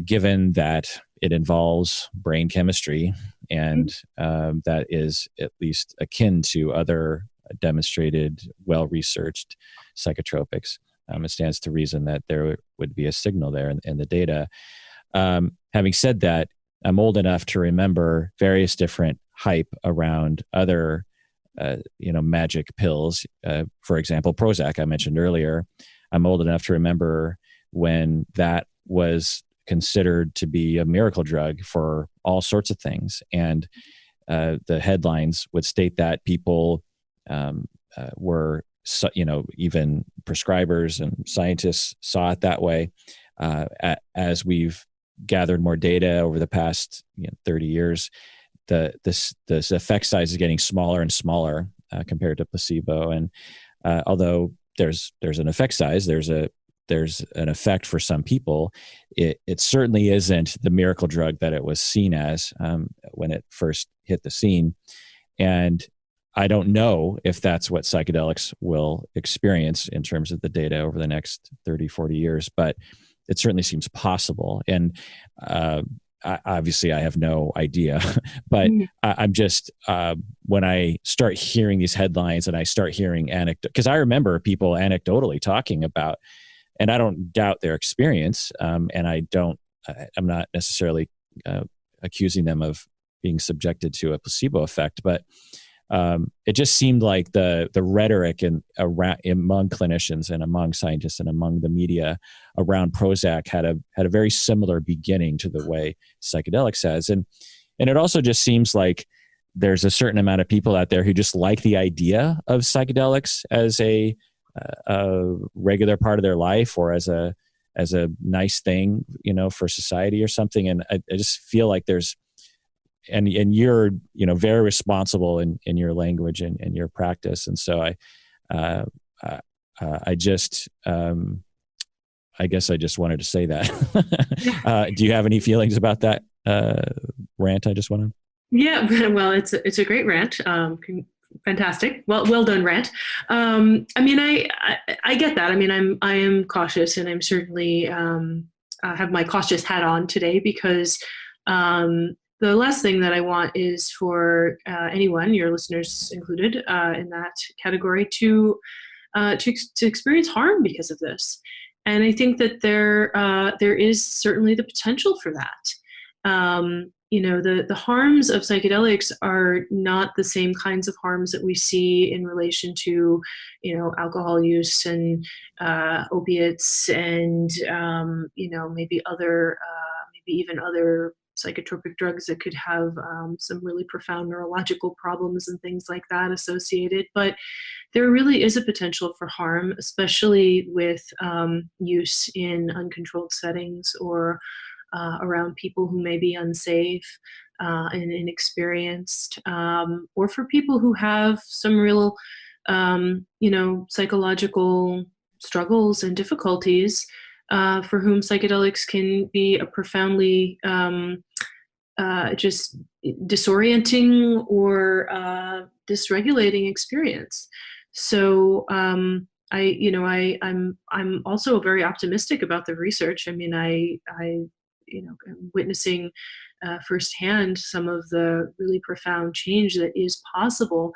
given that it involves brain chemistry, and that is at least akin to other demonstrated, well-researched psychotropics. It stands to reason that there would be a signal there in the data. Having said that, I'm old enough to remember various different hype around other, magic pills. For example, Prozac, I mentioned earlier. I'm old enough to remember when that was considered to be a miracle drug for all sorts of things. And the headlines would state that people were, even prescribers and scientists saw it that way. As we've gathered more data over the past 30 years, this effect size is getting smaller and smaller compared to placebo. And although there's an effect size, there's an effect for some people, it certainly isn't the miracle drug that it was seen as when it first hit the scene. And I don't know if that's what psychedelics will experience in terms of the data over the next 30, 40 years, but it certainly seems possible. And obviously I have no idea, but I'm just, when I start hearing these headlines and I start hearing because I remember people anecdotally talking about, and I don't doubt their experience, and I'm not necessarily accusing them of being subjected to a placebo effect, but it just seemed like the rhetoric among clinicians and among scientists and among the media around Prozac had a very similar beginning to the way psychedelics has, and it also just seems like there's a certain amount of people out there who just like the idea of psychedelics as a regular part of their life, or as a nice thing, for society or something. And I just feel like there's, and you're, very responsible in your language and your practice. And so I guess I just wanted to say that. Do you have any feelings about that rant I just went on? Yeah, well, it's a great rant. Fantastic. Well done, rant. I get that. I am cautious, and I'm certainly have my cautious hat on today, because the last thing that I want is for anyone, your listeners included, in that category, to experience harm because of this. And I think that there is certainly the potential for that. The harms of psychedelics are not the same kinds of harms that we see in relation to, alcohol use and opiates and, maybe even other psychotropic drugs that could have some really profound neurological problems and things like that associated. But there really is a potential for harm, especially with use in uncontrolled settings or around people who may be unsafe and inexperienced, or for people who have some real, psychological struggles and difficulties, for whom psychedelics can be a profoundly just disorienting or dysregulating experience. So I'm also very optimistic about the research. I mean, I'm witnessing firsthand some of the really profound change that is possible.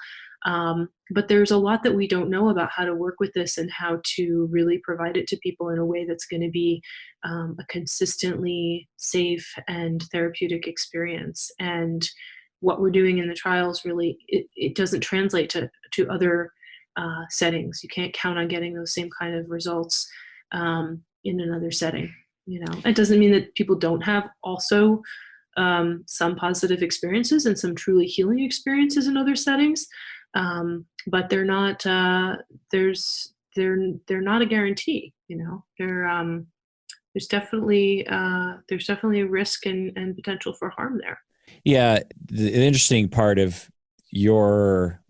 But there's a lot that we don't know about how to work with this and how to really provide it to people in a way that's going to be a consistently safe and therapeutic experience. And what we're doing in the trials really, it doesn't translate to other settings. You can't count on getting those same kind of results in another setting. It doesn't mean that people don't have also some positive experiences and some truly healing experiences in other settings. But they're not, they're not a guarantee, there's definitely a risk and potential for harm there. Yeah. The interesting part of your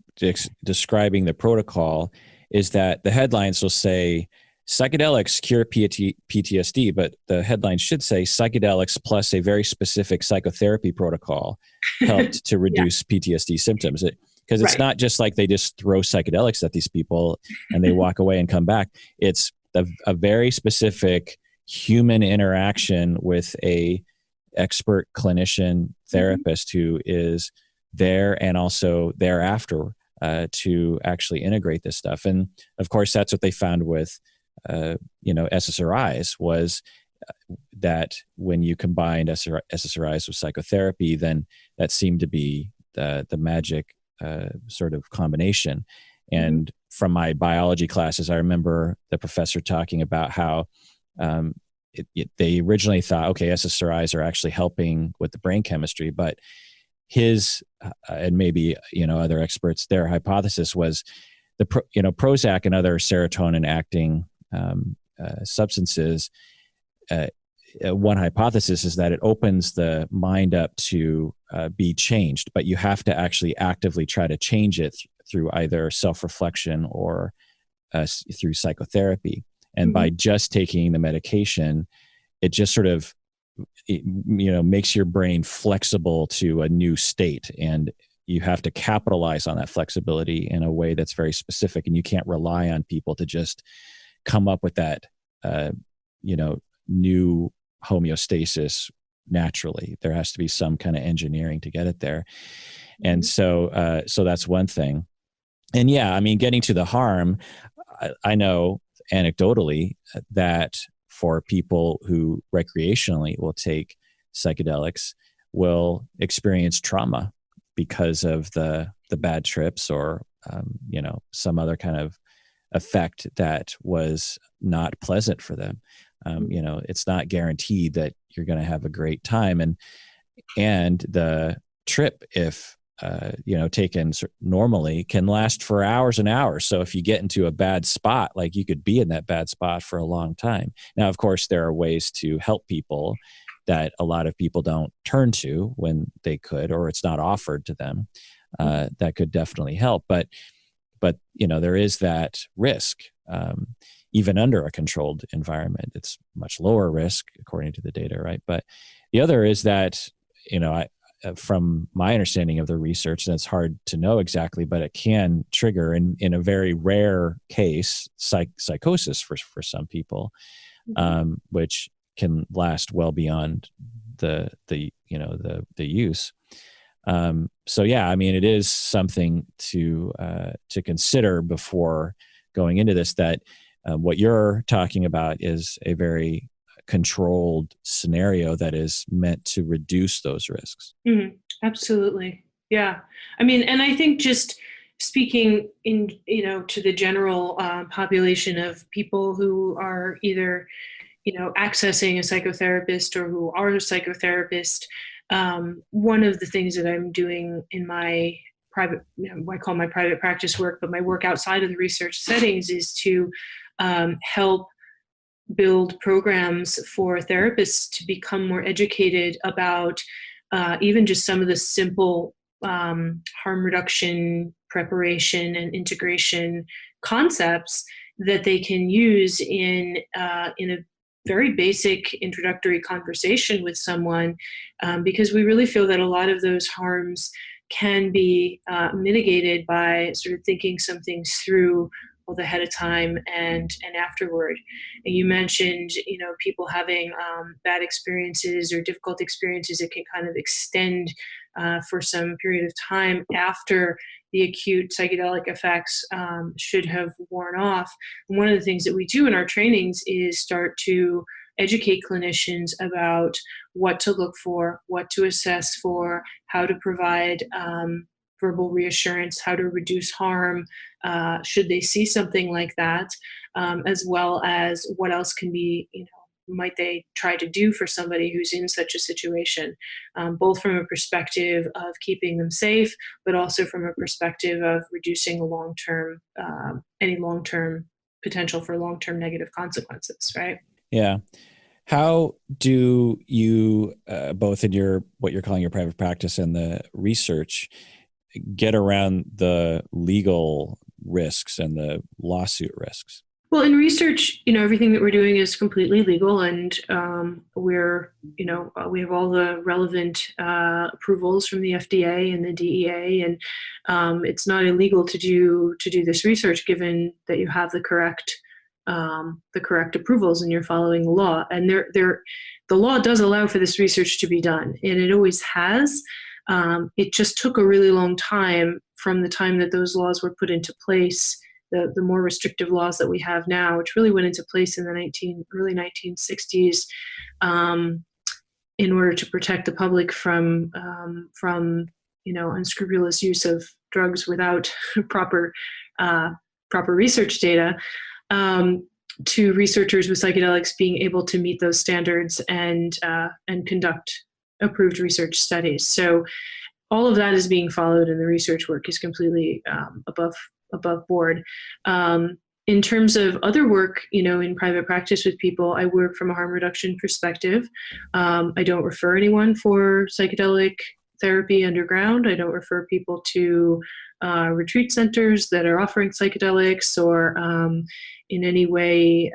describing the protocol is that the headlines will say psychedelics cure PTSD, but the headline should say psychedelics plus a very specific psychotherapy protocol helped to reduce PTSD symptoms. Because it's not just like they just throw psychedelics at these people and they walk away and come back. It's a very specific human interaction with a expert clinician therapist who is there and also thereafter to actually integrate this stuff. And of course, that's what they found with SSRIs was that when you combined SSRIs with psychotherapy, then that seemed to be the magic sort of combination. And from my biology classes, I remember the professor talking about how they originally thought, okay, SSRIs are actually helping with the brain chemistry, but his and maybe other experts, their hypothesis was the Prozac and other serotonin acting substances. One hypothesis is that it opens the mind up to be changed, but you have to actually actively try to change it through either self-reflection or through psychotherapy. And by just taking the medication, it just sort of, makes your brain flexible to a new state. And you have to capitalize on that flexibility in a way that's very specific. And you can't rely on people to just come up with that, new homeostasis naturally. There has to be some kind of engineering to get it there. And so that's one thing. And yeah, I mean, getting to the harm, I know anecdotally that for people who recreationally will take psychedelics will experience trauma because of the bad trips or, some other kind of effect that was not pleasant for them. It's not guaranteed that you're going to have a great time. And the trip, if, taken normally, can last for hours and hours. So if you get into a bad spot, like you could be in that bad spot for a long time. Now, of course, there are ways to help people that a lot of people don't turn to when they could, or it's not offered to them. That could definitely help. But there is that risk. Even under a controlled environment, it's much lower risk according to the data, right? But the other is that, from my understanding of the research, and it's hard to know exactly, but it can trigger in a very rare case, psychosis for some people, which can last well beyond the use. So yeah, I mean, it is something to consider before going into this, that what you're talking about is a very controlled scenario that is meant to reduce those risks. Absolutely. Yeah. I mean, and I think just speaking to the general population of people who are either, accessing a psychotherapist or who are a psychotherapist, One of the things that I'm doing in my private, I call my private practice work, but my work outside of the research settings is to help build programs for therapists to become more educated about even just some of the simple harm reduction, preparation, and integration concepts that they can use in a very basic introductory conversation with someone, because we really feel that a lot of those harms can be mitigated by sort of thinking some things through both ahead of time and afterward. And you mentioned, people having bad experiences or difficult experiences that can kind of extend for some period of time after the acute psychedelic effects should have worn off. And one of the things that we do in our trainings is start to educate clinicians about what to look for, what to assess for, how to provide verbal reassurance, how to reduce harm, should they see something like that, as well as what else can be, might they try to do for somebody who's in such a situation, both from a perspective of keeping them safe, but also from a perspective of reducing any long-term potential for long-term negative consequences, right? Yeah. How do you, both in what you're calling your private practice and the research, get around the legal risks and the lawsuit risks? Well, in research, everything that we're doing is completely legal, and we have all the relevant approvals from the FDA and the DEA, and it's not illegal to do this research, given that you have the correct approvals and you're following the law. And the law does allow for this research to be done, and it always has. It just took a really long time from the time that those laws were put into place, the more restrictive laws that we have now, which really went into place in the early 1960s, in order to protect the public from unscrupulous use of drugs without proper research data, to researchers with psychedelics being able to meet those standards and conduct approved research studies. So all of that is being followed, and the research work is completely above board. In terms of other work, in private practice with people, I work from a harm reduction perspective. I don't refer anyone for psychedelic therapy underground. I don't refer people to retreat centers that are offering psychedelics, or in any way,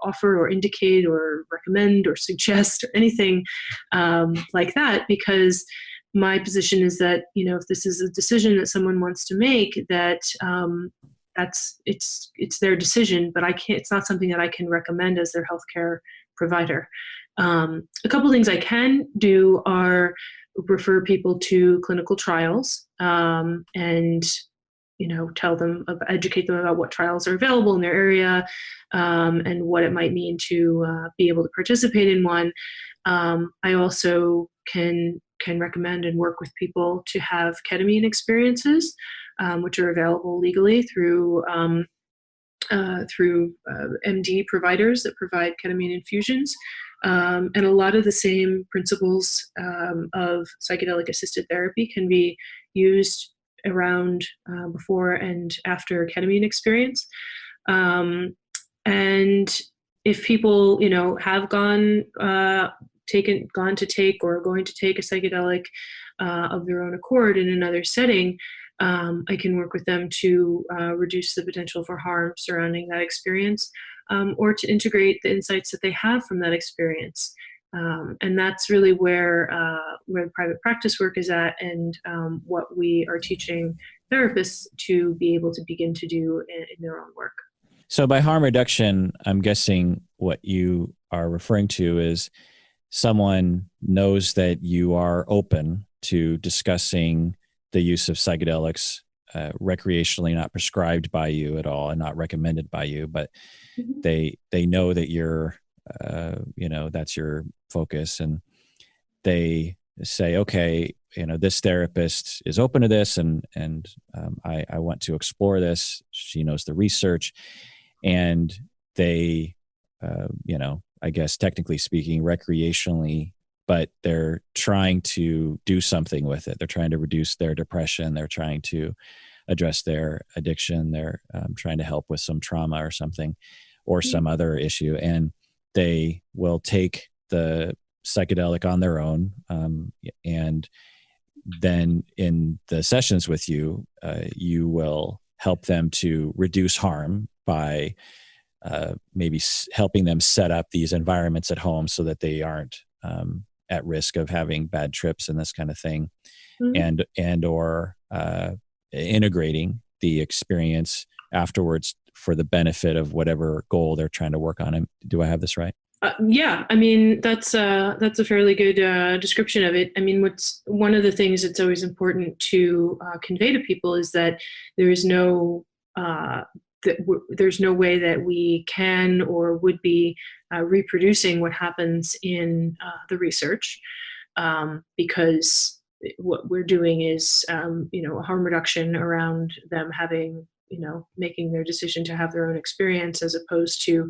offer or indicate or recommend or suggest or anything like that, because my position is that, if this is a decision that someone wants to make, that it's their decision, but it's not something that I can recommend as their healthcare provider. A couple things I can do are refer people to clinical trials, and educate them about what trials are available in their area, and what it might mean to be able to participate in one. I also can recommend and work with people to have ketamine experiences, which are available legally through MD providers that provide ketamine infusions. And a lot of the same principles of psychedelic assisted therapy can be used around before and after ketamine experience. And if people, have gone to take or are going to take a psychedelic of their own accord in another setting, I can work with them to reduce the potential for harm surrounding that experience, or to integrate the insights that they have from that experience. And that's really where the private practice work is at, and what we are teaching therapists to be able to begin to do in their own work. So by harm reduction, I'm guessing what you are referring to is someone knows that you are open to discussing the use of psychedelics recreationally, not prescribed by you at all and not recommended by you, but they know that you're, that's your focus, and they say, okay, this therapist is open to this, and I want to explore this. She knows the research, and they, I guess technically speaking, recreationally but they're trying to do something with it. They're trying to reduce their depression. They're trying to address their addiction. They're trying to help with some trauma or something, or some other issue. And they will take the psychedelic on their own. And then in the sessions with you, you will help them to reduce harm by maybe helping them set up these environments at home so that they aren't at risk of having bad trips and this kind of thing, and or integrating the experience afterwards for the benefit of whatever goal they're trying to work on. Do I have this right? Yeah, I mean, that's a fairly good description of it. I mean, what's one of the things that's always important to convey to people is that there is no there's no way that we can or would be reproducing what happens in the research, because what we're doing is a harm reduction around them having, making their decision to have their own experience, as opposed to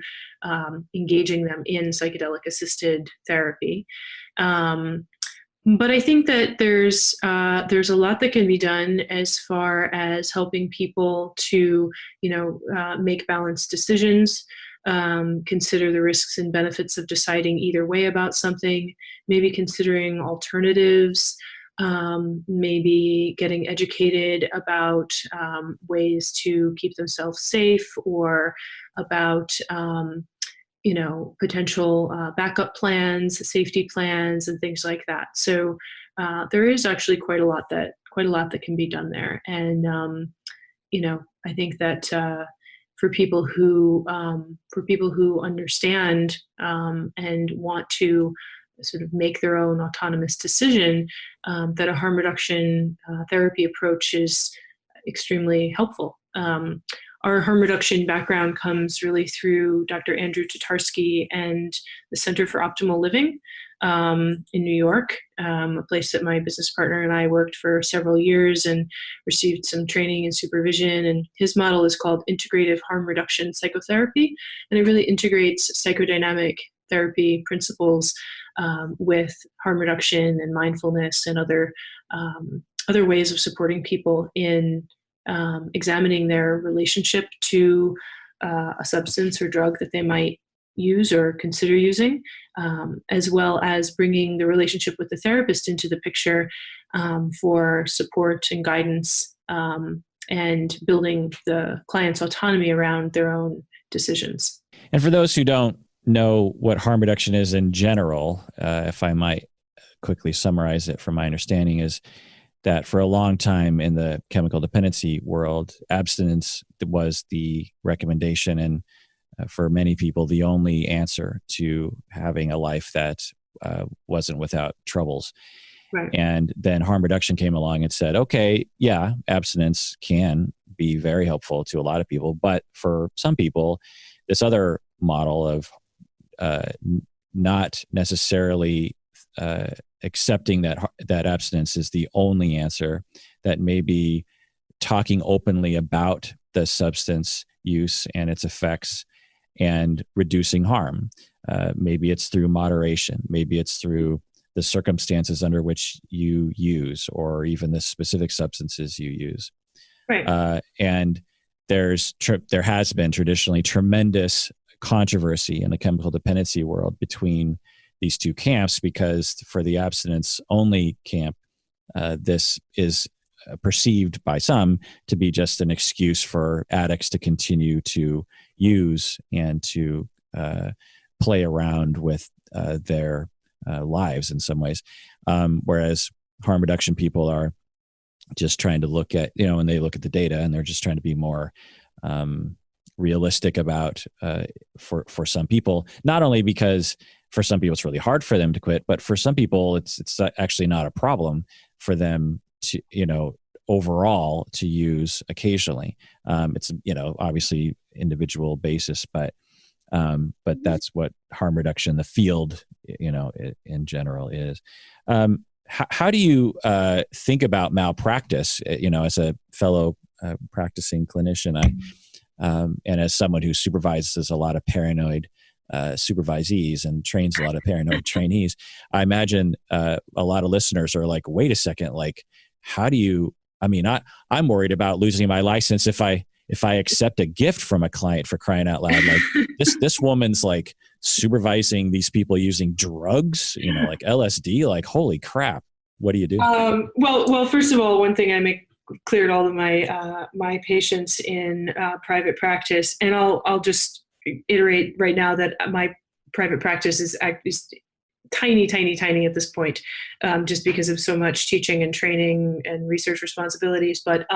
engaging them in psychedelic assisted therapy. But I think that there's a lot that can be done as far as helping people to, make balanced decisions, consider the risks and benefits of deciding either way about something, maybe considering alternatives, maybe getting educated about ways to keep themselves safe, or about potential backup plans, safety plans, and things like that. So there is actually quite a lot that can be done there. And I think that for people who understand and want to sort of make their own autonomous decision, that a harm reduction therapy approach is extremely helpful. Our harm reduction background comes really through Dr. Andrew Tatarsky and the Center for Optimal Living in New York, a place that my business partner and I worked for several years and received some training and supervision. And his model is called integrative harm reduction psychotherapy. And it really integrates psychodynamic therapy principles with harm reduction and mindfulness and other ways of supporting people in examining their relationship to a substance or drug that they might use or consider using, as well as bringing the relationship with the therapist into the picture for support and guidance, and building the client's autonomy around their own decisions. And for those who don't know what harm reduction is in general, if I might quickly summarize it from my understanding, is that for a long time in the chemical dependency world, abstinence was the recommendation, and for many people, the only answer to having a life that wasn't without troubles. Right. And then harm reduction came along and said, okay, yeah, abstinence can be very helpful to a lot of people, but for some people, this other model of not necessarily accepting that abstinence is the only answer, that maybe talking openly about the substance use and its effects and reducing harm. Maybe it's through moderation. Maybe it's through the circumstances under which you use, or even the specific substances you use. Right. And there has been traditionally tremendous controversy in the chemical dependency world between these two camps, because for the abstinence only camp, this is perceived by some to be just an excuse for addicts to continue to use and to play around with their lives in some ways. Whereas harm reduction people are just trying to look at, when they look at the data, and they're just trying to be more realistic about for some people, not only because for some people it's really hard for them to quit, but for some people it's actually not a problem for them to, overall to use occasionally. It's, obviously individual basis, but that's what harm reduction, the field, in general is. How do you think about malpractice, as a fellow practicing clinician, and as someone who supervises a lot of paranoid supervisees and trains a lot of paranoid trainees. I imagine a lot of listeners are like, wait a second, like, how do you, I mean, I'm worried about losing my license if I accept a gift from a client, for crying out loud. Like this woman's like supervising these people using drugs, like LSD, like, holy crap. What do you do? Well, first of all, one thing I make clear to all of my patients in private practice, and I'll just iterate right now that my private practice is tiny at this point, just because of so much teaching and training and research responsibilities. But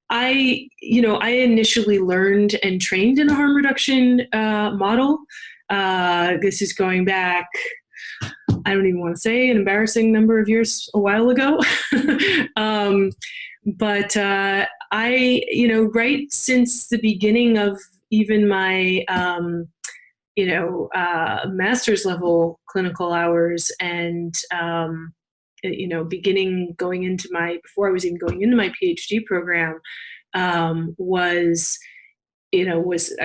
I initially learned and trained in a harm reduction model. This is going back, I don't even want to say, an embarrassing number of years, a while ago. But right since the beginning of even my, master's level clinical hours, and, before I was even going into my PhD program, I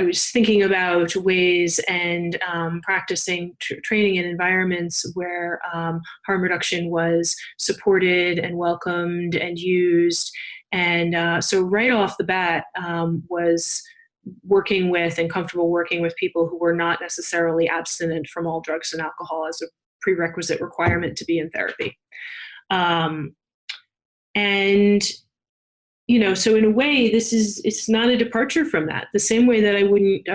was thinking about ways and practicing training in environments where harm reduction was supported and welcomed and used. And so right off the bat, was working with and comfortable working with people who were not necessarily abstinent from all drugs and alcohol as a prerequisite requirement to be in therapy. So in a way, it's not a departure from that. The same way that I wouldn't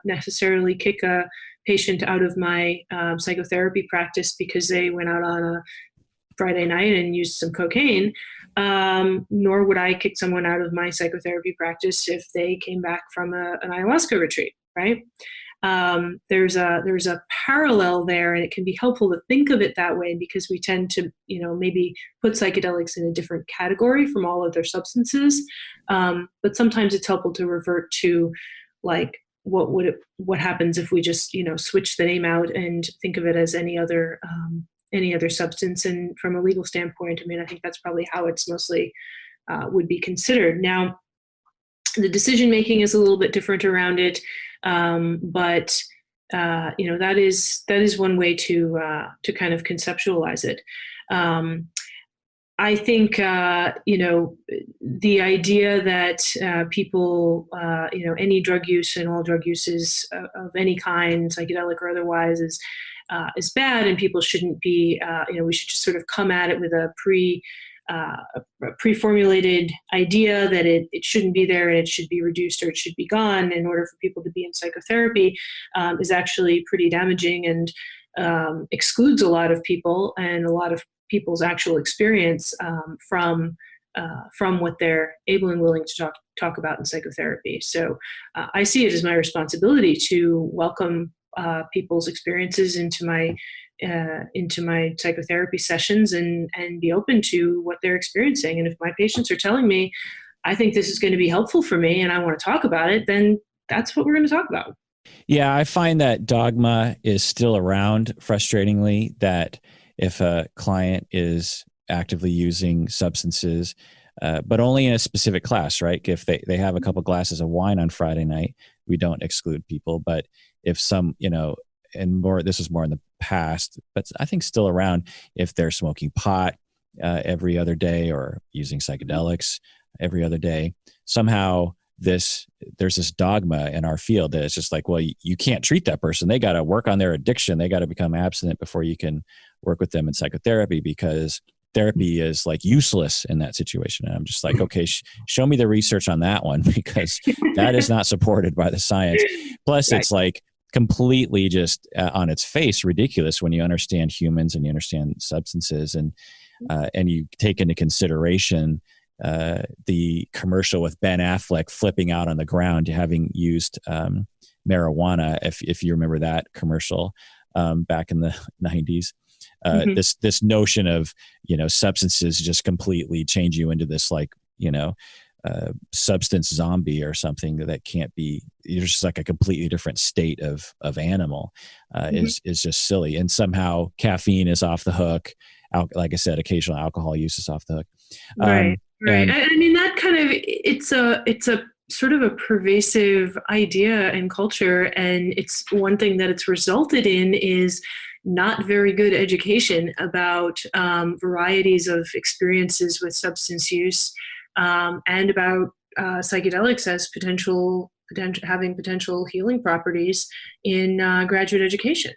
necessarily kick a patient out of my psychotherapy practice because they went out on a Friday night and used some cocaine, nor would I kick someone out of my psychotherapy practice if they came back from an ayahuasca retreat, right? There's a parallel there, and it can be helpful to think of it that way because we tend to, maybe put psychedelics in a different category from all other substances. But sometimes it's helpful to revert to, like, what happens if we just, switch the name out and think of it as any other substance. And from a legal standpoint, I mean, I think that's probably how it's mostly would be considered. Now, the decision making is a little bit different around it. But that is one way to kind of conceptualize it. I think the idea that people any drug use and all drug uses of any kind, psychedelic or otherwise, is bad, and people shouldn't be. We should just sort of come at it with a pre-formulated idea that it shouldn't be there and it should be reduced or it should be gone in order for people to be in psychotherapy, is actually pretty damaging and excludes a lot of people and a lot of people's actual experience from what they're able and willing to talk about in psychotherapy. So I see it as my responsibility to welcome people's experiences into my psychotherapy sessions and be open to what they're experiencing. And if my patients are telling me, I think this is going to be helpful for me and I want to talk about it, then that's what we're going to talk about. Yeah, I find that dogma is still around, frustratingly, that if a client is actively using substances, but only in a specific class, right? If they have a couple glasses of wine on Friday night, we don't exclude people. But if some, and more, this is more in the past, but I think still around, if they're smoking pot every other day or using psychedelics every other day, somehow there's this dogma in our field that it's just like, well, you can't treat that person. They got to work on their addiction. They got to become abstinent before you can work with them in psychotherapy, because therapy is like useless in that situation. And I'm just like, okay, show me the research on that one, because that is not supported by the science. Plus, right. It's like completely just on its face ridiculous when you understand humans and you understand substances, and you take into consideration the commercial with Ben Affleck flipping out on the ground having used marijuana, if you remember that commercial back in the 90s. This notion of substances just completely change you into this substance zombie or something that can't be. You're just like a completely different state of animal is just silly. And somehow caffeine is off the hook. Like I said, occasional alcohol use is off the hook. Right. I mean, that kind of, it's a sort of a pervasive idea and culture. And it's one thing that it's resulted in is not very good education about varieties of experiences with substance use, and about psychedelics as having potential healing properties in graduate education.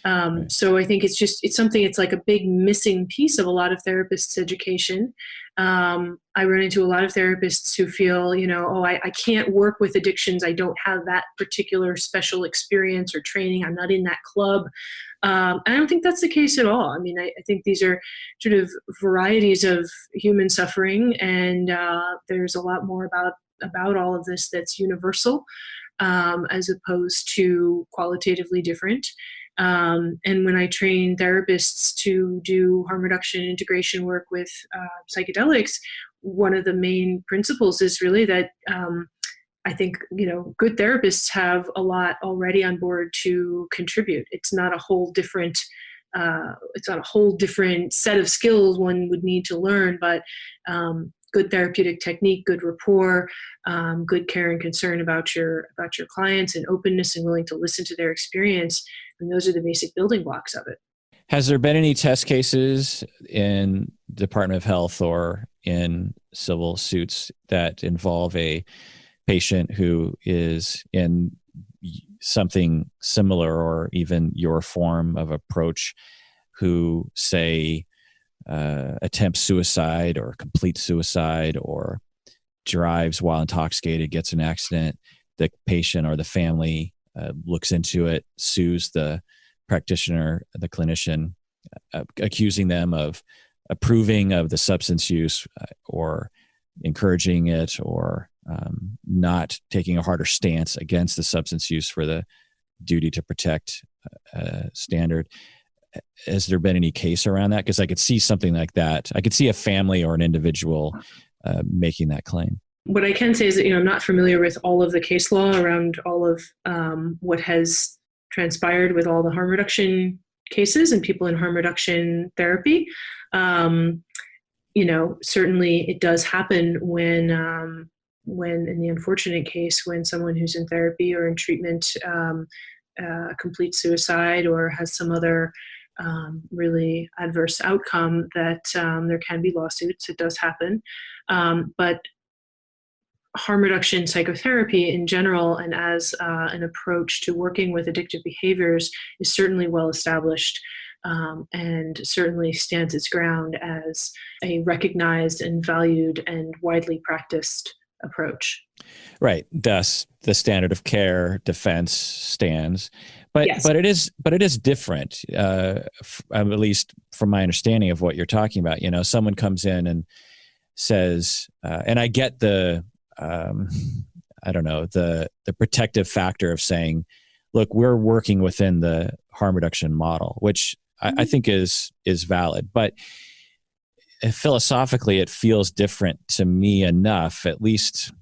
Right. So I think it's something, it's like a big missing piece of a lot of therapists' education. I run into a lot of therapists who feel, oh, I can't work with addictions. I don't have that particular special experience or training. I'm not in that club. I don't think that's the case at all. I mean, I think these are sort of varieties of human suffering, and there's a lot more about all of this that's universal, as opposed to qualitatively different. And when I train therapists to do harm reduction and integration work with psychedelics, one of the main principles is really that I think, good therapists have a lot already on board to contribute. It's not a whole different set of skills one would need to learn, but good therapeutic technique, good rapport, good care and concern about your clients, and openness and willing to listen to their experience. And those are the basic building blocks of it. Has there been any test cases in Department of Health or in civil suits that involve a patient who is in something similar or even your form of approach, who say attempts suicide or complete suicide or drives while intoxicated, gets in an accident, the patient or the family looks into it, sues the practitioner, the clinician, accusing them of approving of the substance use or encouraging it, or not taking a harder stance against the substance use for the duty to protect standard. Has there been any case around that? Because I could see something like that. I could see a family or an individual making that claim. What I can say is that, I'm not familiar with all of the case law around all of what has transpired with all the harm reduction cases and people in harm reduction therapy. Certainly it does happen when in the unfortunate case, when someone who's in therapy or in treatment completes suicide or has some other really adverse outcome, that there can be lawsuits. It does happen. But harm reduction psychotherapy in general, and as an approach to working with addictive behaviors, is certainly well established, and certainly stands its ground as a recognized and valued and widely practiced approach. Right. Thus, the standard of care defense stands, but Yes. but it is different. At least from my understanding of what you're talking about. Someone comes in and says, and I get the the protective factor of saying, look, we're working within the harm reduction model, which I think is valid, but philosophically it feels different to me enough, at least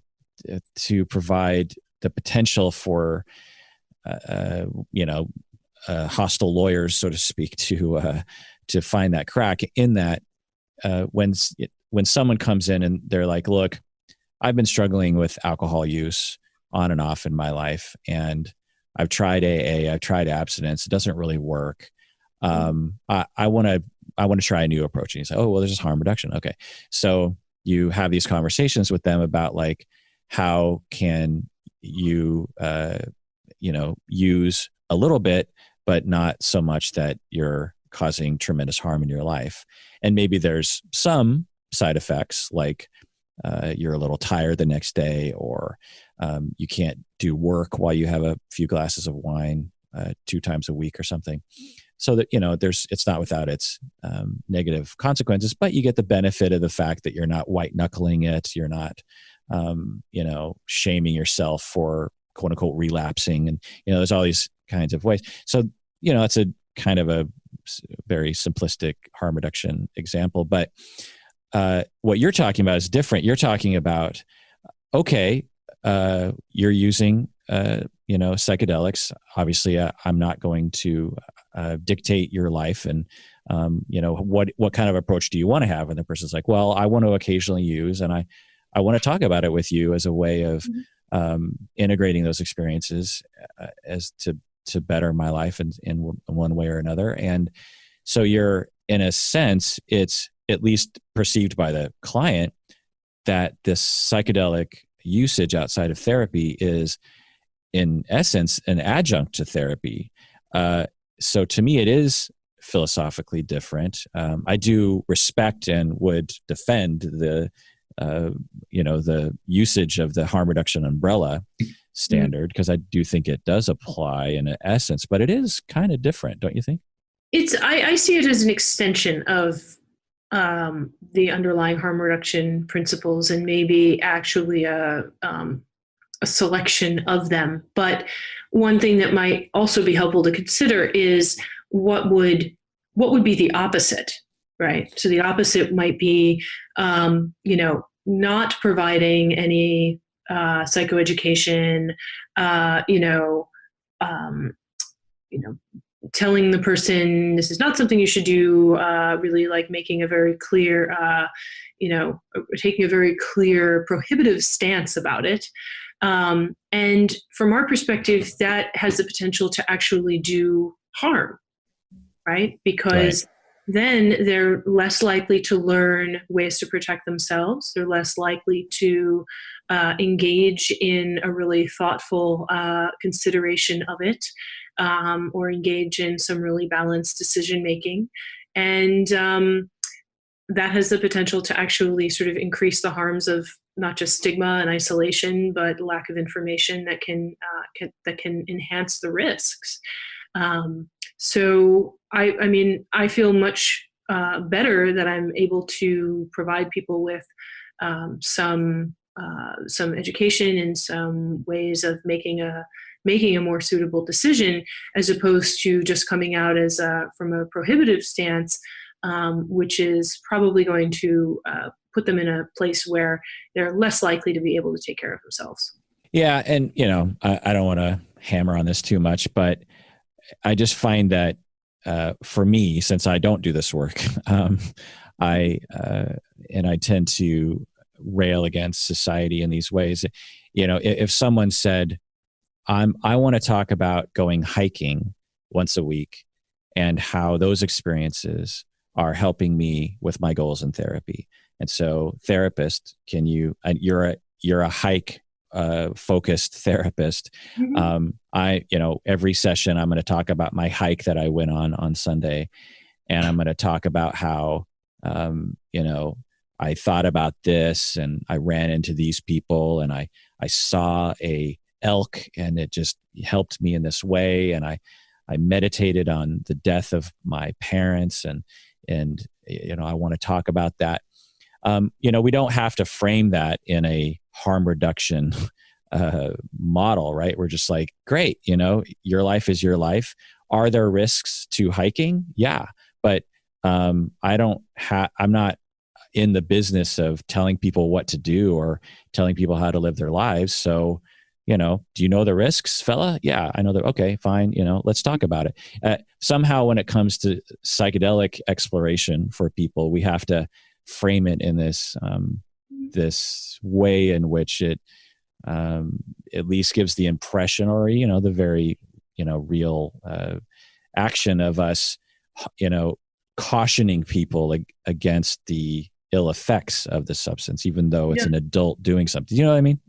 to provide the potential for hostile lawyers, so to speak, to find that crack in that when someone comes in and they're like, look, I've been struggling with alcohol use on and off in my life, and I've tried AA, I've tried abstinence, it doesn't really work. I want to try a new approach. And you say, oh, well, there's this harm reduction. Okay. So you have these conversations with them about, like, how can you, use a little bit, but not so much that you're causing tremendous harm in your life. And maybe there's some side effects, like you're a little tired the next day, or you can't do work while you have a few glasses of wine 2 times a week or something. So that, it's not without its negative consequences, but you get the benefit of the fact that you're not white knuckling it. You're not, shaming yourself for quote unquote relapsing. And, there's all these kinds of ways. So, it's a kind of a very simplistic harm reduction example, but what you're talking about is different. You're talking about, okay, you're using, psychedelics. Obviously, I'm not going to dictate your life, and what kind of approach do you want to have? And the person's like, well, I want to occasionally use, and I want to talk about it with you as a way of integrating those experiences as to better my life in one way or another. And so you're, in a sense, it's at least perceived by the client that this psychedelic usage outside of therapy is, in essence, an adjunct to therapy. So to me, it is philosophically different. I do respect and would defend the usage of the harm reduction umbrella standard, because I do think it does apply in essence, but it is kind of different, don't you think? I see it as an extension of the underlying harm reduction principles, and maybe actually a selection of them. But one thing that might also be helpful to consider is what would be the opposite, right? So the opposite might be, not providing any psychoeducation, telling the person this is not something you should do, really like making a very clear, taking a very clear prohibitive stance about it. And from our perspective, that has the potential to actually do harm, right? Because then they're less likely to learn ways to protect themselves. They're less likely to engage in a really thoughtful consideration of it, or engage in some really balanced decision making. And that has the potential to actually sort of increase the harms of not just stigma and isolation, but lack of information that can enhance the risks. So I feel much better that I'm able to provide people with some education and some ways of making a more suitable decision, as opposed to just coming out as from a prohibitive stance, which is probably going to put them in a place where they're less likely to be able to take care of themselves. Yeah. And, I don't want to hammer on this too much, but I just find that for me, since I don't do this work, I tend to rail against society in these ways. If someone said, I want to talk about going hiking once a week and how those experiences are helping me with my goals in therapy. And so, therapist, you're a hike focused therapist. Mm-hmm. Every session I'm going to talk about my hike that I went on Sunday, and I'm going to talk about how, I thought about this and I ran into these people and I saw a elk and it just helped me in this way. And I meditated on the death of my parents and I want to talk about that. We don't have to frame that in a harm reduction model, right? We're just like, great, your life is your life. Are there risks to hiking? Yeah. But I'm not in the business of telling people what to do or telling people how to live their lives. So, do you know the risks, fella? Yeah, I know that. Okay, fine. Let's talk about it. Somehow when it comes to psychedelic exploration for people, we have to frame it in this way in which it at least gives the impression, or the very real action of us cautioning people against the ill effects of the substance, even though it's an adult doing something. You know what I mean?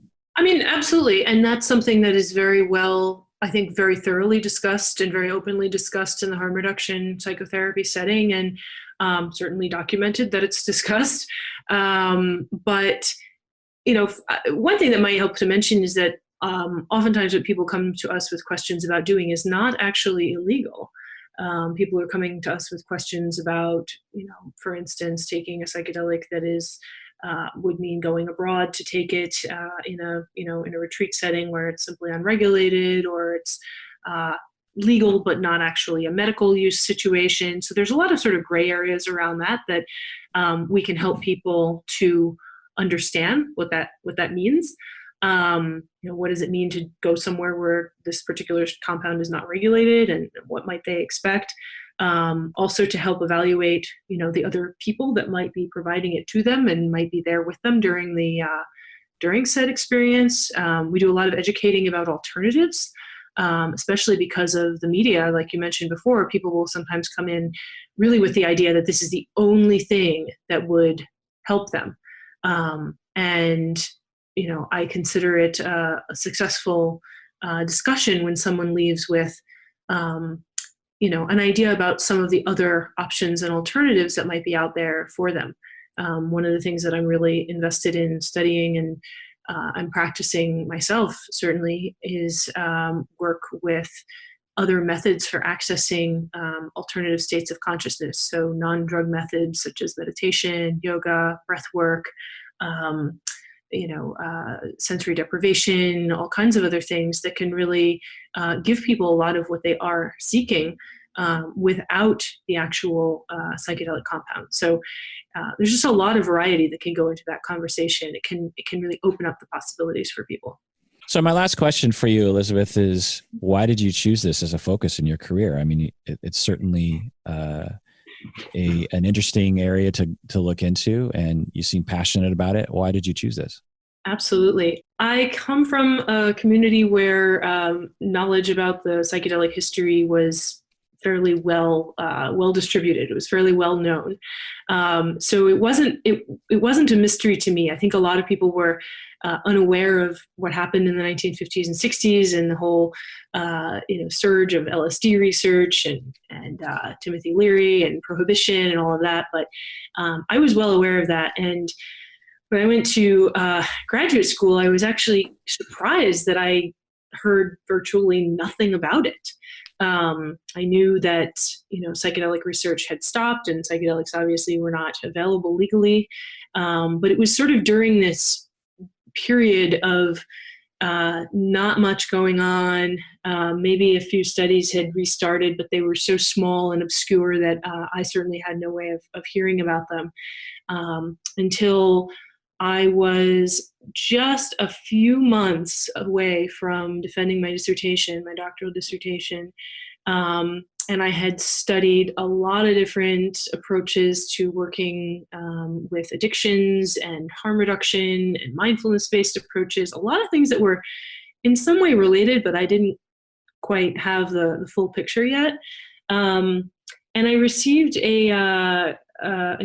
Absolutely. And that's something that is very well, I think, very thoroughly discussed and very openly discussed in the harm reduction psychotherapy setting, and certainly documented that it's discussed. But, one thing that might help to mention is that oftentimes what people come to us with questions about doing is not actually illegal. People are coming to us with questions about, for instance, taking a psychedelic that is would mean going abroad to take it in a retreat setting where it's simply unregulated, or it's legal but not actually a medical use situation. So there's a lot of sort of gray areas around that we can help people to understand what that means. What does it mean to go somewhere where this particular compound is not regulated, and what might they expect? Also to help evaluate, the other people that might be providing it to them and might be there with them during said experience. We do a lot of educating about alternatives, especially because of the media. Like you mentioned before, people will sometimes come in really with the idea that this is the only thing that would help them. And I consider it a successful discussion when someone leaves with, an idea about some of the other options and alternatives that might be out there for them. One of the things that I'm really invested in studying and I'm practicing myself certainly is work with other methods for accessing alternative states of consciousness. So non-drug methods such as meditation, yoga, breath work, sensory deprivation, all kinds of other things that can really give people a lot of what they are seeking without the actual psychedelic compound. So there's just a lot of variety that can go into that conversation. It can really open up the possibilities for people. So my last question for you, Elizabeth, is why did you choose this as a focus in your career? I mean, it's certainly an interesting area to look into, and you seem passionate about it. Why did you choose this? Absolutely. I come from a community where knowledge about the psychedelic history was fairly well distributed. It was fairly well known. So it wasn't a mystery to me. I think a lot of people were unaware of what happened in the 1950s and 60s and the whole surge of LSD research and Timothy Leary and prohibition and all of that. But I was well aware of that. And when I went to graduate school, I was actually surprised that I heard virtually nothing about it. I knew that, psychedelic research had stopped and psychedelics obviously were not available legally. But it was sort of during this period of not much going on. Maybe a few studies had restarted, but they were so small and obscure that I certainly had no way of hearing about them until I was just a few months away from defending my dissertation, my doctoral dissertation. And I had studied a lot of different approaches to working with addictions and harm reduction and mindfulness-based approaches, a lot of things that were in some way related, but I didn't quite have the full picture yet. And I received an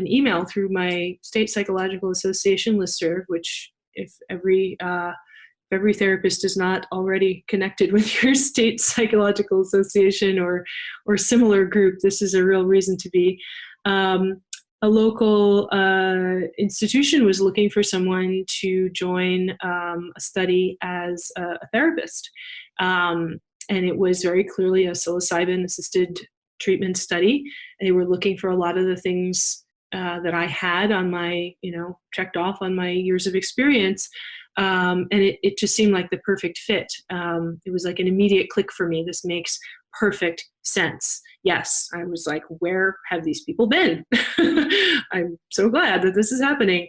email through my state psychological association listserv, which if every therapist is not already connected with your state psychological association or similar group, this is a real reason to be. A local institution was looking for someone to join a study as a therapist. And it was very clearly a psilocybin-assisted treatment study. They were looking for a lot of the things that I had on my, checked off on my years of experience. And it just seemed like the perfect fit. It was like an immediate click for me. This makes perfect sense. Yes, I was like, where have these people been? I'm so glad that this is happening.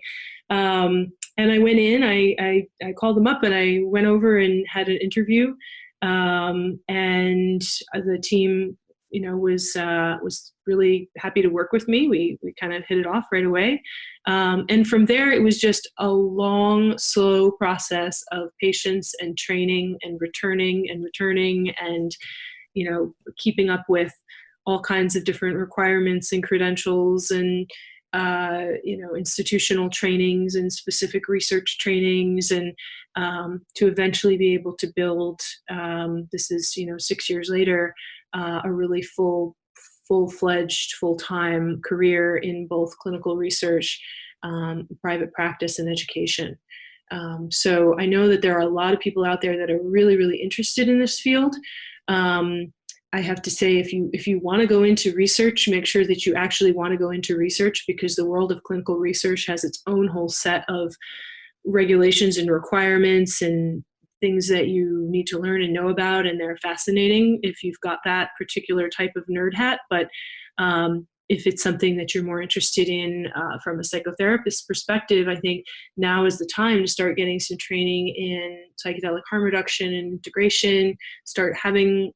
And I went in, I called them up and I went over and had an interview. And the team was really happy to work with me. We kind of hit it off right away. And from there, it was just a long, slow process of patience and training and returning and, keeping up with all kinds of different requirements and credentials and, institutional trainings and specific research trainings and to eventually be able to build, this is, 6 years later, a really full-fledged, full-time career in both clinical research, private practice, and education. So I know that there are a lot of people out there that are really, really interested in this field. I have to say, if you want to go into research, make sure that you actually want to go into research, because the world of clinical research has its own whole set of regulations and requirements and things that you need to learn and know about, and they're fascinating if you've got that particular type of nerd hat. But if it's something that you're more interested in from a psychotherapist perspective, I think now is the time to start getting some training in psychedelic harm reduction and integration, start having,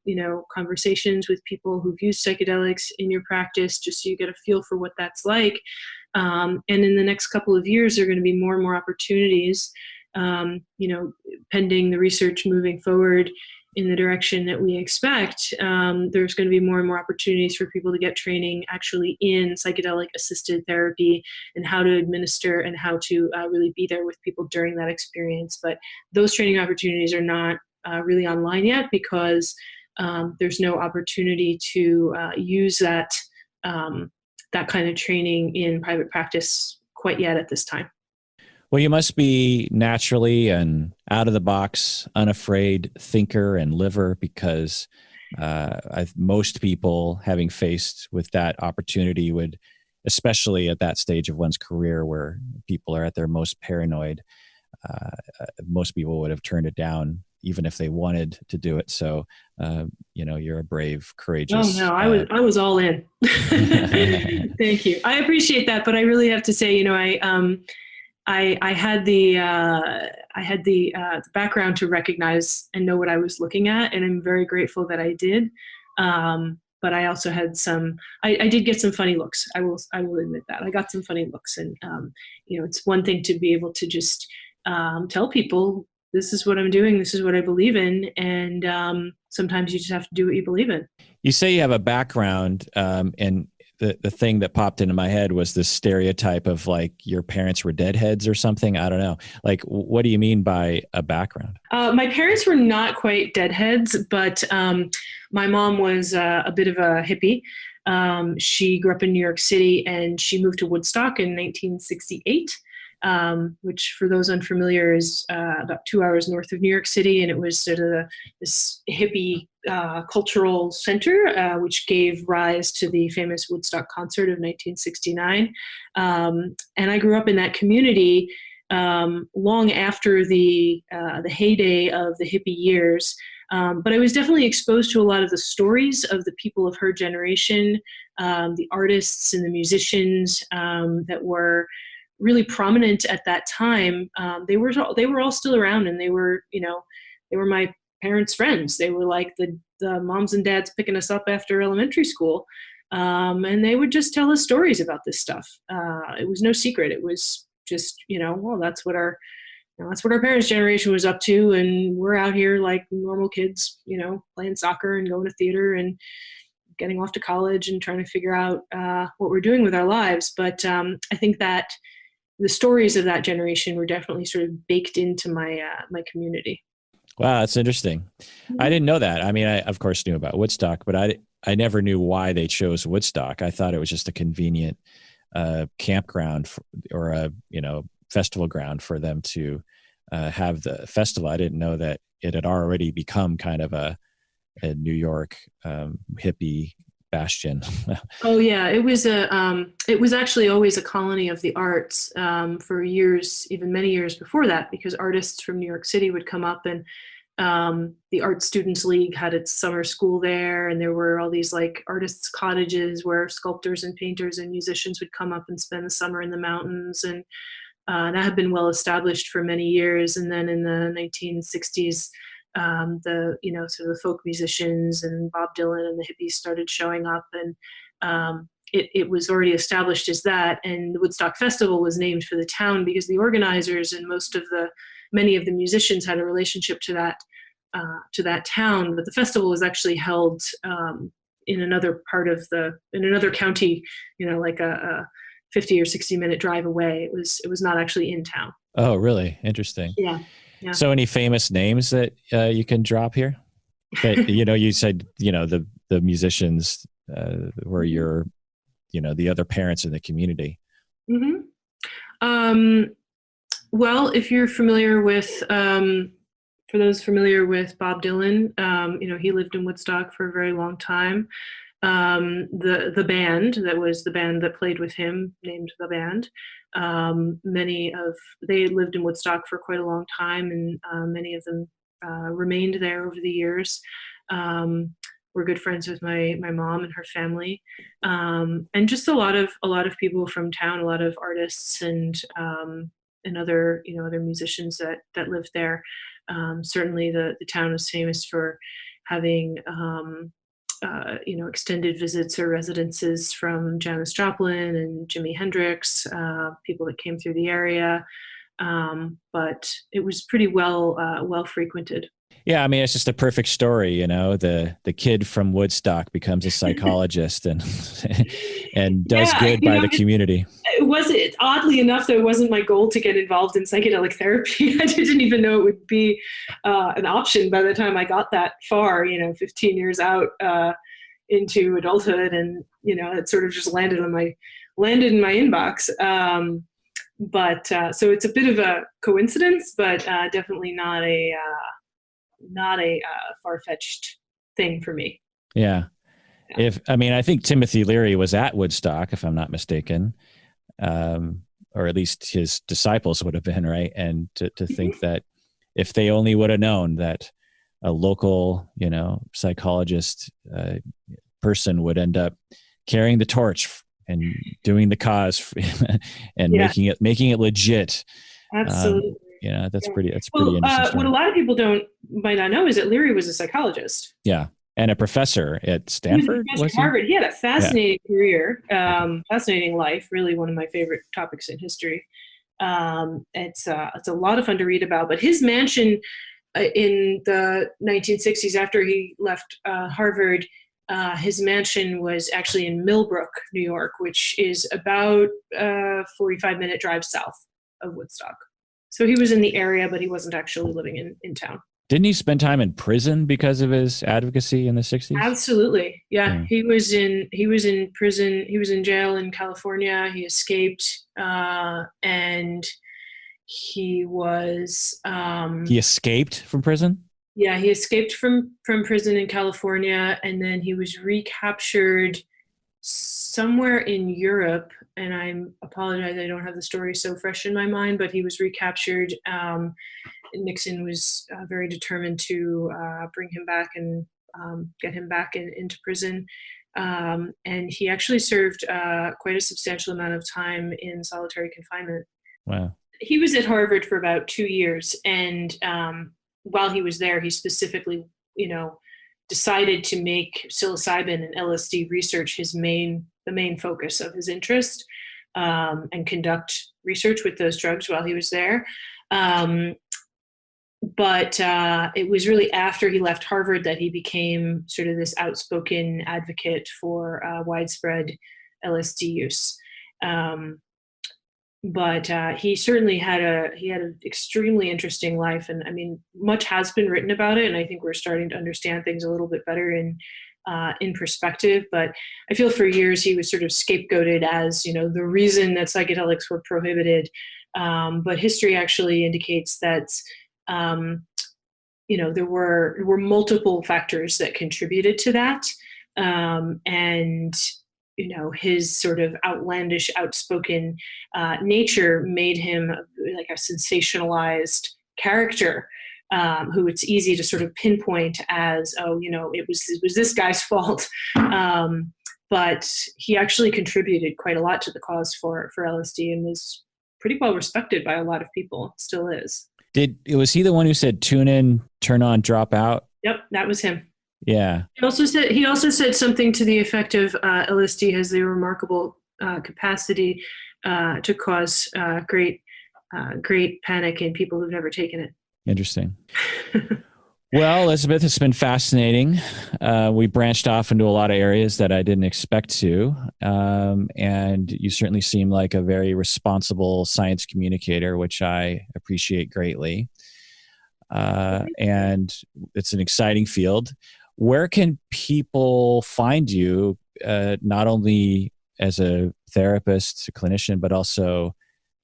conversations with people who've used psychedelics in your practice, just so you get a feel for what that's like. And in the next couple of years, there are going to be more and more opportunities, pending the research moving forward in the direction that we expect. There's going to be more and more opportunities for people to get training actually in psychedelic assisted therapy and how to administer and how to really be there with people during that experience. But those training opportunities are not really online yet, because there's no opportunity to use that kind of training in private practice quite yet at this time. Well, you must be naturally an out of the box, unafraid thinker and liver, because most people having faced with that opportunity would, especially at that stage of one's career where people are at their most paranoid, most people would have turned it down even if they wanted to do it. So, you're a brave, courageous. Oh no, I was all in. Thank you. I appreciate that, but I really have to say, I had the background to recognize and know what I was looking at, and I'm very grateful that I did. But I also had I did get some funny looks. I will admit that I got some funny looks, and it's one thing to be able to just tell people, this is what I'm doing, this is what I believe in, and sometimes you just have to do what you believe in. You say you have a background, and the thing that popped into my head was this stereotype of like your parents were deadheads or something. I don't know. Like, what do you mean by a background? My parents were not quite deadheads, but my mom was a bit of a hippie. She grew up in New York City, and she moved to Woodstock in 1968. Which for those unfamiliar is about 2 hours north of New York City. And it was sort of this hippie cultural center, which gave rise to the famous Woodstock concert of 1969. And I grew up in that community long after the heyday of the hippie years. But I was definitely exposed to a lot of the stories of the people of her generation, the artists and the musicians that were really prominent at that time. They were all still around, and they were my parents' friends. They were like the moms and dads picking us up after elementary school, and they would just tell us stories about this stuff. It was no secret. It was just well, that's what our parents' generation was up to, and we're out here like normal kids, playing soccer and going to theater and getting off to college and trying to figure out what we're doing with our lives. But I think that the stories of that generation were definitely sort of baked into my community. Wow, that's interesting. I didn't know that. I mean, I of course knew about Woodstock, but I never knew why they chose Woodstock. I thought it was just a convenient campground or a festival ground for them to have the festival. I didn't know that it had already become kind of a New York hippie bastion. Oh yeah, it was actually always a colony of the arts for years, even many years before that, because artists from New York City would come up, and the Art Students League had its summer school there, and there were all these like artists' cottages where sculptors and painters and musicians would come up and spend the summer in the mountains, and that had been well established for many years. And then in the 1960s, sort of the folk musicians and Bob Dylan and the hippies started showing up, and it was already established as that. And the Woodstock Festival was named for the town because the organizers and many of the musicians had a relationship to that town. But the festival was actually held in another county, like a 50 or 60-minute drive away. It was not actually in town. Oh, really? Interesting. Yeah. Yeah. So any famous names that you can drop here? That, you said, the musicians were your, the other parents in the community. Mm-hmm. Well, if you're familiar with, for those familiar with Bob Dylan, he lived in Woodstock for a very long time. The band that was the band that played with him, named The Band, they lived in Woodstock for quite a long time, and many of them remained there over the years. were good friends with my mom and her family, and just a lot of people from town, a lot of artists and other other musicians that lived there. Certainly, the town was famous for having extended visits or residences from Janis Joplin and Jimi Hendrix, people that came through the area. But it was pretty well frequented. Yeah, I mean, it's just a perfect story, the kid from Woodstock becomes a psychologist and and does good by the community. It oddly enough, though, it wasn't my goal to get involved in psychedelic therapy. I didn't even know it would be an option by the time I got that far, 15 years out into adulthood, and it sort of just landed in my inbox. But so it's a bit of a coincidence, but definitely not a far-fetched thing for me. Yeah. I think Timothy Leary was at Woodstock, if I'm not mistaken, or at least his disciples would have been, right? And to think that if they only would have known that a local, psychologist person would end up carrying the torch and doing the cause and making it legit. Absolutely. That's pretty interesting. What a lot of people might not know is that Leary was a psychologist. Yeah. And a professor at Stanford. He was at Harvard. He had a fascinating career, fascinating life, really one of my favorite topics in history. It's a lot of fun to read about, but his mansion in the 1960s, after he left Harvard, his mansion was actually in Millbrook, New York, which is about a 45-minute drive south of Woodstock. So he was in the area, but he wasn't actually living in town. Didn't he spend time in prison because of his advocacy in the 60s? Absolutely. Yeah. He was in prison. He was in jail in California. He escaped, and he was he escaped from prison? Yeah, he escaped from prison in California, and then he was recaptured somewhere in Europe. And I apologize, I don't have the story so fresh in my mind, but he was recaptured. Nixon was very determined to bring him back and get him back into prison. And he actually served quite a substantial amount of time in solitary confinement. Wow. He was at Harvard for about 2 years. And while he was there, he specifically, decided to make psilocybin and LSD research the main focus of his interest, and conduct research with those drugs while he was there. But it was really after he left Harvard that he became sort of this outspoken advocate for widespread LSD use. But he certainly had an extremely interesting life, and I mean, much has been written about it, and I think we're starting to understand things a little bit better in perspective. But I feel for years he was sort of scapegoated as the reason that psychedelics were prohibited. But history actually indicates that there were multiple factors that contributed to that, and his sort of outlandish, outspoken nature made him like a sensationalized character, who it's easy to sort of pinpoint as, it was this guy's fault. But he actually contributed quite a lot to the cause for LSD and was pretty well respected by a lot of people. Still is. Was he the one who said tune in, turn on, drop out? Yep, that was him. Yeah. He also said something to the effect of LSD has the remarkable capacity to cause great panic in people who've never taken it. Interesting. Well, Elizabeth, it's been fascinating. We branched off into a lot of areas that I didn't expect to. And you certainly seem like a very responsible science communicator, which I appreciate greatly. And it's an exciting field. Where can people find you, not only as a therapist, a clinician, but also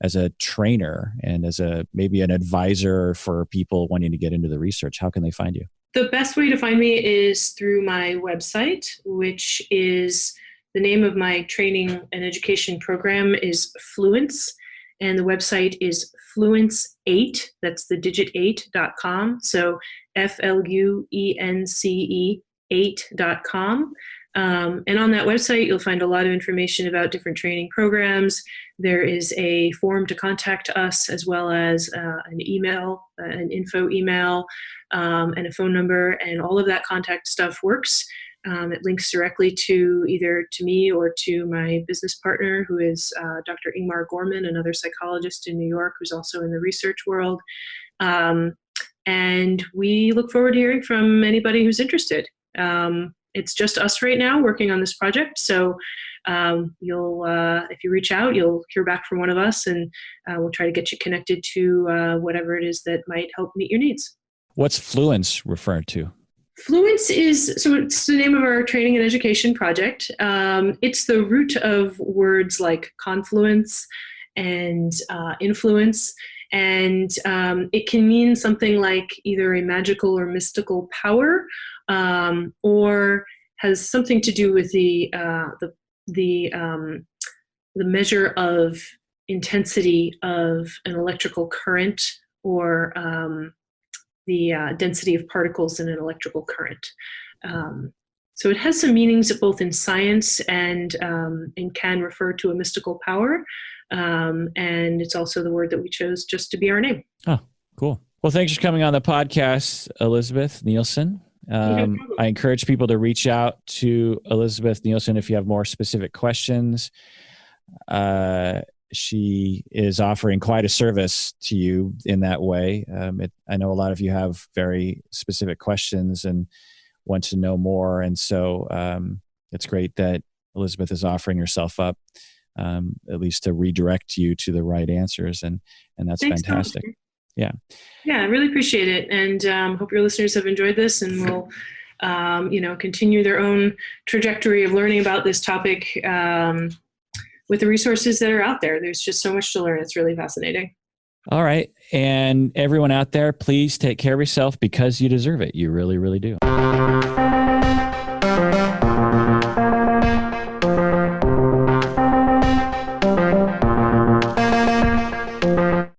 as a trainer and as maybe an advisor for people wanting to get into the research? How can they find you? The best way to find me is through my website, which is the name of my training and education program is Fluence. And the website is Fluence8, that's the digit 8.com. So Fluence 8.com. And on that website, you'll find a lot of information about different training programs. There is a form to contact us, as well as an email, an info email, and a phone number. And all of that contact stuff works. It links directly to either to me or to my business partner, who is Dr. Ingmar Gorman, another psychologist in New York, who's also in the research world. And we look forward to hearing from anybody who's interested. It's just us right now working on this project. So if you reach out, you'll hear back from one of us, and we'll try to get you connected to whatever it is that might help meet your needs. What's Fluence referred to? Fluence it's the name of our training and education project. It's the root of words like confluence and influence. And it can mean something like either a magical or mystical power, or has something to do with the measure of intensity of an electrical current, or the density of particles in an electrical current. So it has some meanings both in science and can refer to a mystical power. And it's also the word that we chose just to be our name. Oh, cool. Well, thanks for coming on the podcast, Elizabeth Nielson. I encourage people to reach out to Elizabeth Nielson if you have more specific questions. She is offering quite a service to you in that way. I know a lot of you have very specific questions and want to know more. And so it's great that Elizabeth is offering herself up, at least to redirect you to the right answers. And that's Thanks, fantastic. Tom. Yeah. Yeah, I really appreciate it. And hope your listeners have enjoyed this, and will, continue their own trajectory of learning about this topic with the resources that are out there. There's just so much to learn. It's really fascinating. All right. And everyone out there, please take care of yourself, because you deserve it. You really, really do.